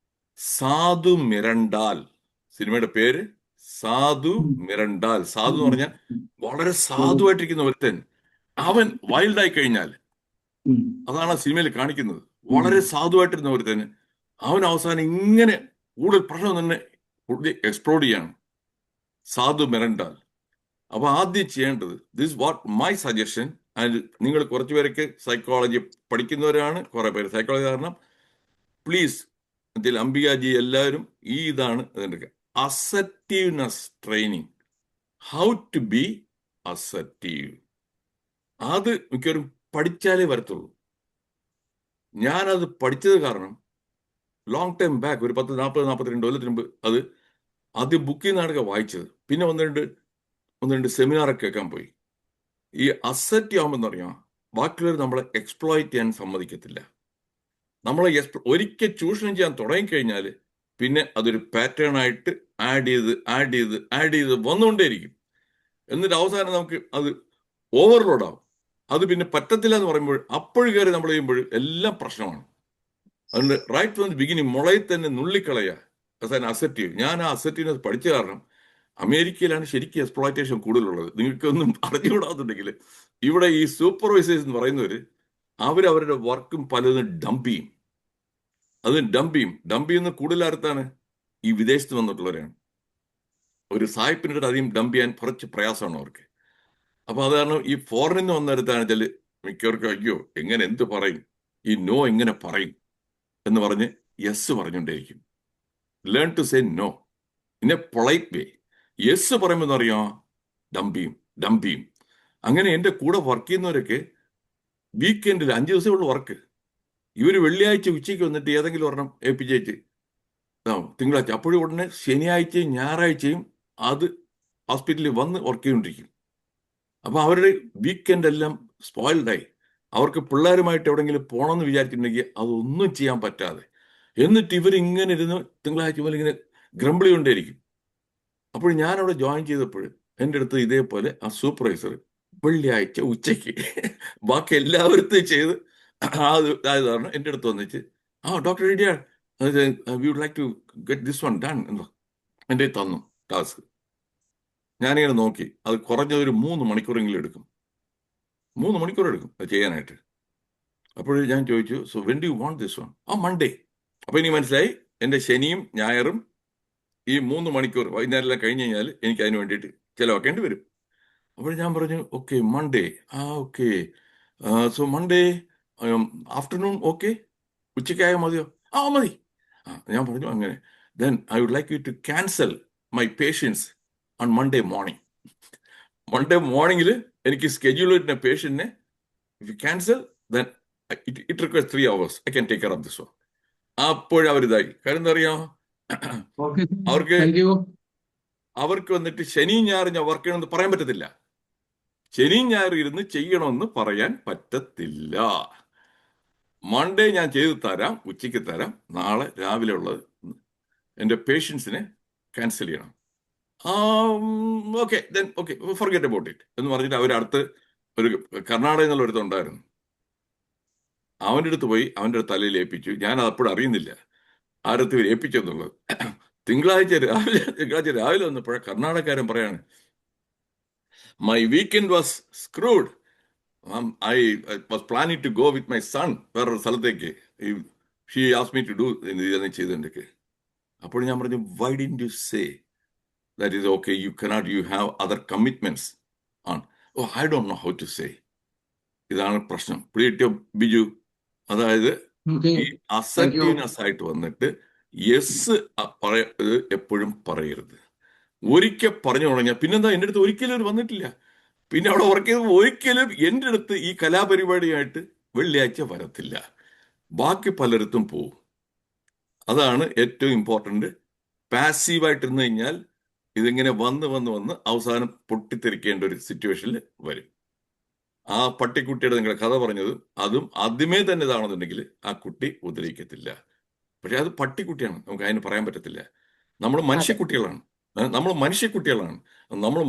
സാധു മിരണ്ടാൽ, സിനിമയുടെ പേര് സാധു മിരണ്ടാൽ. സാധു എന്ന് പറഞ്ഞാൽ വളരെ സാധുവായിട്ടിരിക്കുന്ന ഒരുത്തൻ, അവൻ വൈൽഡായി കഴിഞ്ഞാൽ, അതാണ് ആ സിനിമയിൽ കാണിക്കുന്നത്. വളരെ സാധുവായിട്ടിരുന്ന ഒരുത്തന് അവൻ അവസാനം ഇങ്ങനെ കൂടുതൽ പ്രശ്നം തന്നെ എക്സ്പ്ലോഡ് ചെയ്യാണ്. സാധു മിരണ്ടാൽ. അപ്പൊ ആദ്യം ചെയ്യേണ്ടത്, this what my suggestion. And നിങ്ങൾ കുറച്ചുപേരൊക്കെ സൈക്കോളജി പഠിക്കുന്നവരാണ്, കുറെ പേര് സൈക്കോളജി, കാരണം പ്ലീസ് ഇതിൽ അംബികാജി എല്ലാവരും ഈ ഇതാണ് ഇതിൻ്റെ assertiveness training, how to be assertive. അത് മിക്കവരും പഠിച്ചാലേ വരത്തുള്ളൂ. ഞാനത് പഠിച്ചത് കാരണം ലോങ് ടൈം ബാക്ക്, ഒരു 40-42 കൊല്ലത്തിന് മുമ്പ് അത് ആദ്യം ബുക്കിൽ നിന്നാണ് വായിച്ചത്. പിന്നെ ഒന്ന് രണ്ട് സെമിനാറൊക്കെ കേൾക്കാൻ പോയി. ഈ അസർട്ടീവ് ആകുമ്പോൾ അറിയാം, ബാക്കിയുള്ളവർ നമ്മളെ എക്സ്പ്ലോയിറ്റ് ചെയ്യാൻ സമ്മതിക്കത്തില്ല. നമ്മളെ ഒരിക്കൽ ചൂഷണം ചെയ്യാൻ തുടങ്ങിക്കഴിഞ്ഞാൽ പിന്നെ അതൊരു പാറ്റേൺ ആയിട്ട് ആഡ് ചെയ്ത് വന്നുകൊണ്ടേയിരിക്കും. എന്നിട്ട് അവസാനം നമുക്ക് അത് ഓവർലോഡ് ആവും. അത് പിന്നെ പറ്റത്തില്ല എന്ന് പറയുമ്പോൾ അപ്പോഴും കയറി നമ്മൾ ചെയ്യുമ്പോൾ എല്ലാം പ്രശ്നമാണ്. അതുകൊണ്ട് റൈറ്റ് ഫ്രം ദി ബിഗിനിങ് മുളയിൽ തന്നെ നുള്ളിക്കളയുക ആസ് ആൻ അസെറ്റീവ്. ഞാൻ ആ അസെറ്റീവിനെ പഠിച്ച കാരണം അമേരിക്കയിലാണ് ശരിക്കും എക്സ്പ്ലോയിറ്റേഷൻ കൂടുതലുള്ളത്. നിങ്ങൾക്കൊന്നും അറിഞ്ഞുകൂടാത്തുണ്ടെങ്കിൽ ഇവിടെ ഈ സൂപ്പർവൈസേഴ്സ് എന്ന് പറയുന്നവർ അവരവരുടെ വർക്കും പലതും ഡംപ് ചെയ്യും. അത് ഡംപ് ചെയ്യുന്ന കൂടുതൽ അടുത്താണ് ഈ വിദേശത്ത് വന്നിട്ടുള്ളവരാണ്. ഒരു സായിപ്പിനിട്ട് അധികം ഡംപ് ചെയ്യാൻ കുറച്ച് പ്രയാസമാണ് അവർക്ക്. അപ്പൊ അത് കാരണം ഈ ഫോറിനിൽ നിന്ന് വന്നിടത്താണ് വെച്ചാൽ മിക്കവർക്കും അയ്യോ എങ്ങനെ എന്ത് പറയും, ഈ നോ എങ്ങനെ പറയും എന്ന് പറഞ്ഞ് യെസ് പറഞ്ഞുകൊണ്ടേയിരിക്കും. Learn to say no in a polite way. Yes പറയുമ്പോൾ അറിയാം ഡംപ് ചെയ്യും. അങ്ങനെ എൻ്റെ കൂടെ വർക്ക് ചെയ്യുന്നവരൊക്കെ വീക്കെൻഡിൽ 5 ദിവസമുള്ള വർക്ക് ഇവർ വെള്ളിയാഴ്ച ഉച്ചയ്ക്ക് വന്നിട്ട് ഏതെങ്കിലും ഒരെണ്ണം ഏൽപ്പിച്ചേച്ച് തിങ്കളാഴ്ച അപ്പോഴും ഉടനെ ശനിയാഴ്ചയും ഞായറാഴ്ചയും അത് ഹോസ്പിറ്റലിൽ വന്ന് വർക്ക് ചെയ്തുകൊണ്ടിരിക്കും. അപ്പൊ അവരുടെ വീക്കെൻഡ് എല്ലാം സ്പോയിൽഡായി. അവർക്ക് പിള്ളേരുമായിട്ട് എവിടെയെങ്കിലും പോകണമെന്ന് വിചാരിച്ചിട്ടുണ്ടെങ്കിൽ അതൊന്നും ചെയ്യാൻ പറ്റാതെ എന്നിട്ട് ഇവരിങ്ങനെ ഇരുന്ന് തിങ്കളാഴ്ച പോലെ ഇങ്ങനെ ഗ്രംബിൾ ചെയ്തുകൊണ്ടേയിരിക്കും. അപ്പോൾ ഞാൻ അവിടെ ജോയിൻ ചെയ്തപ്പോൾ എൻ്റെ അടുത്ത് ഇതേപോലെ ആ സൂപ്പർവൈസർ വെള്ളിയാഴ്ച ഉച്ചയ്ക്ക് ബാക്കി എല്ലാവരും ചെയ്ത് ആയത് കാരണം എൻ്റെ അടുത്ത് വന്നിച്ച് ഡോക്ടർ റെഡിയാ we would like to get this one done എന്ന് എൻ്റെ തന്നു ടാസ്ക്. ഞാനിങ്ങനെ നോക്കി അത് കുറഞ്ഞതൊരു 3 മണിക്കൂറെങ്കിലും എടുക്കും. 3 മണിക്കൂർ എടുക്കും അത് ചെയ്യാനായിട്ട്. അപ്പോൾ ഞാൻ ചോദിച്ചു so when do you want this one? Monday. അപ്പൊ എനിക്ക് മനസ്സിലായി എൻ്റെ ശനിയും ഞായറും ഈ 3 മണിക്കൂർ വൈകുന്നേരം കഴിഞ്ഞ് കഴിഞ്ഞാൽ എനിക്ക് അതിന് വേണ്ടിയിട്ട് ചിലവാക്കേണ്ടി വരും. അപ്പോൾ ഞാൻ പറഞ്ഞു okay Monday. Okay so Monday afternoon okay, ഉച്ചയ്ക്കായ മതിയോ? മതി. ഞാൻ പറഞ്ഞു അങ്ങനെ then I would like you to cancel my patients on Monday morning. മൺഡേ മോർണിംഗിൽ എനിക്ക് സ്കെഡ്യൂൾ ചെയ്യുന്ന പേഷ്യന്റിനെ if you cancel then it requires 3 hours I can take care of this one. അപ്പോഴവരിതായി. കാര്യം എന്താ അറിയാമോ, അവർക്ക് വന്നിട്ട് ശനിയും ഞായറും ഞാൻ വർക്ക് ചെയ്യണമെന്ന് പറയാൻ പറ്റത്തില്ല. ശനിയും ഞായറും ഇരുന്ന് ചെയ്യണമെന്ന് പറയാൻ പറ്റത്തില്ല. മൺഡേ ഞാൻ ചെയ്ത് തരാം, ഉച്ചയ്ക്ക് തരാം, നാളെ രാവിലെ ഉള്ളത് എൻ്റെ പേഷ്യൻസിനെ ക്യാൻസൽ ചെയ്യണം. Okay then okay forget about it എന്ന് പറഞ്ഞിട്ട് അവരടുത്ത് ഒരു കർണാടകയിൽ നിന്നുള്ള ഒരുത്തുണ്ടായിരുന്നു. അവൻ്റെ അടുത്ത് പോയി അവൻ്റെ തലയിൽ ഏൽപ്പിച്ചു. ഞാൻ അപ്പോഴും അറിയുന്നില്ല ആരത്ത് ഇവർ ഏൽപ്പിച്ചെന്നുള്ളത്. തിങ്കളാഴ്ച രാവിലെ വന്നപ്പോഴേ കർണാടകക്കാരൻ പറയാണ് my weekend was screwed. I was planning to go with my son വേറൊരു സ്ഥലത്തേക്ക്. She asked me to do ഇതെന്ന് ചെയ്തിട്ടുണ്ട്. അപ്പോൾ ഞാൻ പറഞ്ഞു why didn't you say that is okay, you cannot, you have other commitments on. I don't know how to say. ഇതാണ് പ്രശ്നം. പിടികിട്ടിയോ ബിജു? അതായത് ഈ അസർട്ടീവ്നെസ് ആയിട്ട് വന്നിട്ട് യെസ് എപ്പോഴും പറയരുത്. ഒരിക്കൽ പറഞ്ഞു തുടങ്ങിയാൽ പിന്നെന്താ, എൻ്റെ അടുത്ത് ഒരിക്കലും അവർ വന്നിട്ടില്ല. പിന്നെ അവിടെ വർക്ക് ചെയ്ത് ഒരിക്കലും എൻ്റെ അടുത്ത് ഈ കലാപരിപാടിയായിട്ട് വെള്ളിയാഴ്ച വരത്തില്ല. ബാക്കി പലയിടത്തും പോവും. അതാണ് ഏറ്റവും ഇമ്പോർട്ടൻ്റ്. പാസീവായിട്ടിരുന്നു കഴിഞ്ഞാൽ ഇതിങ്ങനെ വന്ന് അവസാനം പൊട്ടിത്തെറിക്കേണ്ട ഒരു സിറ്റുവേഷനിൽ വരും. ആ പട്ടിക്കുട്ടിയുടെ നിങ്ങളുടെ കഥ പറഞ്ഞത് അതും ആദ്യമേ തന്നെ ഇതാണെന്നുണ്ടെങ്കിൽ ആ കുട്ടി ഉദ്രവിക്കത്തില്ല. പക്ഷെ അത് പട്ടിക്കുട്ടിയാണ്, നമുക്ക് അതിന് പറയാൻ പറ്റത്തില്ല. നമ്മൾ മനുഷ്യക്കുട്ടികളാണ്. നമ്മൾ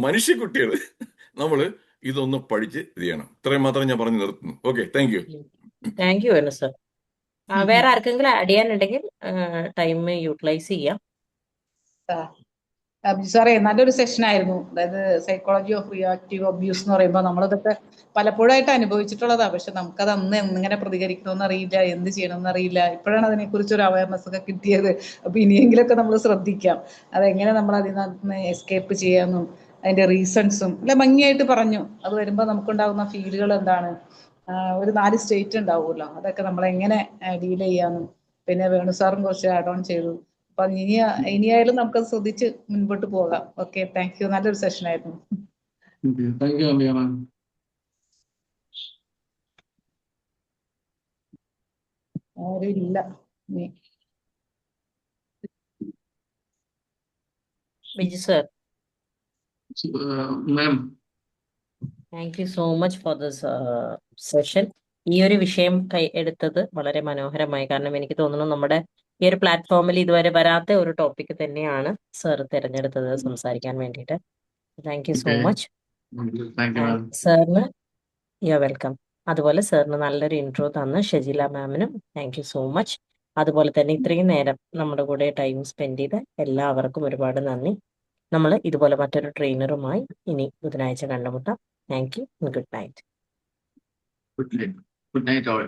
മനുഷ്യക്കുട്ടികൾ നമ്മൾ ഇതൊന്ന് പഠിച്ച് ഇത് ചെയ്യണം. ഇത്രയും മാത്രം ഞാൻ പറഞ്ഞു നിർത്തുന്നു. Okay, thank you. Thank you Venu sir. വേറെ ആർക്കെങ്കിലും ആഡ് ചെയ്യാനുണ്ടെങ്കിൽ ടൈം യൂട്ടിലൈസ് ചെയ്യാം. സാറേ നല്ലൊരു സെഷൻ ആയിരുന്നു. അതായത് സൈക്കോളജി ഓഫ് റിയാക്റ്റീവ് അബ്യൂസ് എന്ന് പറയുമ്പോൾ നമ്മളിതൊക്കെ പലപ്പോഴായിട്ട് അനുഭവിച്ചിട്ടുള്ളതാണ്. പക്ഷെ നമുക്കത് അന്ന് എങ്ങനെ പ്രതികരിക്കണമെന്ന് അറിയില്ല, എന്ത് ചെയ്യണമെന്ന് അറിയില്ല. ഇപ്പോഴാണ് അതിനെക്കുറിച്ച് ഒരു അവയർനെസ് ഒക്കെ കിട്ടിയത്. അപ്പൊ ഇനിയെങ്കിലൊക്കെ നമ്മൾ ശ്രദ്ധിക്കാം അതെങ്ങനെ നമ്മൾ അതിൽ നിന്ന് എസ്കേപ്പ് ചെയ്യാമെന്നും അതിന്റെ റീസൺസും അല്ല ഭംഗിയായിട്ട് പറഞ്ഞു. അത് വരുമ്പോൾ നമുക്കുണ്ടാകുന്ന ഫീലുകൾ എന്താണ്, ഒരു 4 സ്റ്റേറ്റ് ഉണ്ടാവുമല്ലോ, അതൊക്കെ നമ്മൾ എങ്ങനെ ഡീൽ ചെയ്യാമെന്നും പിന്നെ വേണു സാറും കുറച്ച് ആഡ് ഓൺ ചെയ്തു. അപ്പൊ ഇനിയായാലും നമുക്കത് ശ്രദ്ധിച്ച് മുൻപോട്ട് പോകാം. Okay, thank you. നല്ലൊരു സെഷൻ ആയിരുന്നു. ആരും ഇല്ല. Biju sir, ma'am, thank you so much for this session. ഈ ഒരു വിഷയം എടുത്തത് വളരെ മനോഹരമായി. കാരണം എനിക്ക് തോന്നുന്നു നമ്മുടെ ഈ ഒരു പ്ലാറ്റ്ഫോമിൽ ഇതുവരെ വരാത്ത ഒരു ടോപ്പിക് തന്നെയാണ് സാർ തിരഞ്ഞെടുത്തത് സംസാരിക്കാൻ വേണ്ടിയിട്ട്. Thank you so Okay. Much. Thank you, ma'am. സാറിന് യു വെൽക്കം. അതുപോലെ സാറിന് നല്ലൊരു ഇൻട്രോ തന്ന ഷജില മാമിനും താങ്ക് യു സോ മച്ച്. അതുപോലെ തന്നെ ഇത്രയും നേരം നമ്മുടെ കൂടെ ടൈം സ്പെൻഡ് ചെയ്ത എല്ലാവർക്കും ഒരുപാട് നന്ദി. നമ്മൾ ഇതുപോലെ മറ്റൊരു ട്രെയിനറുമായി ഇനി ബുധനാഴ്ച കണ്ടുമുട്ടാം. Thank you. Good night. Good night. Good night, all.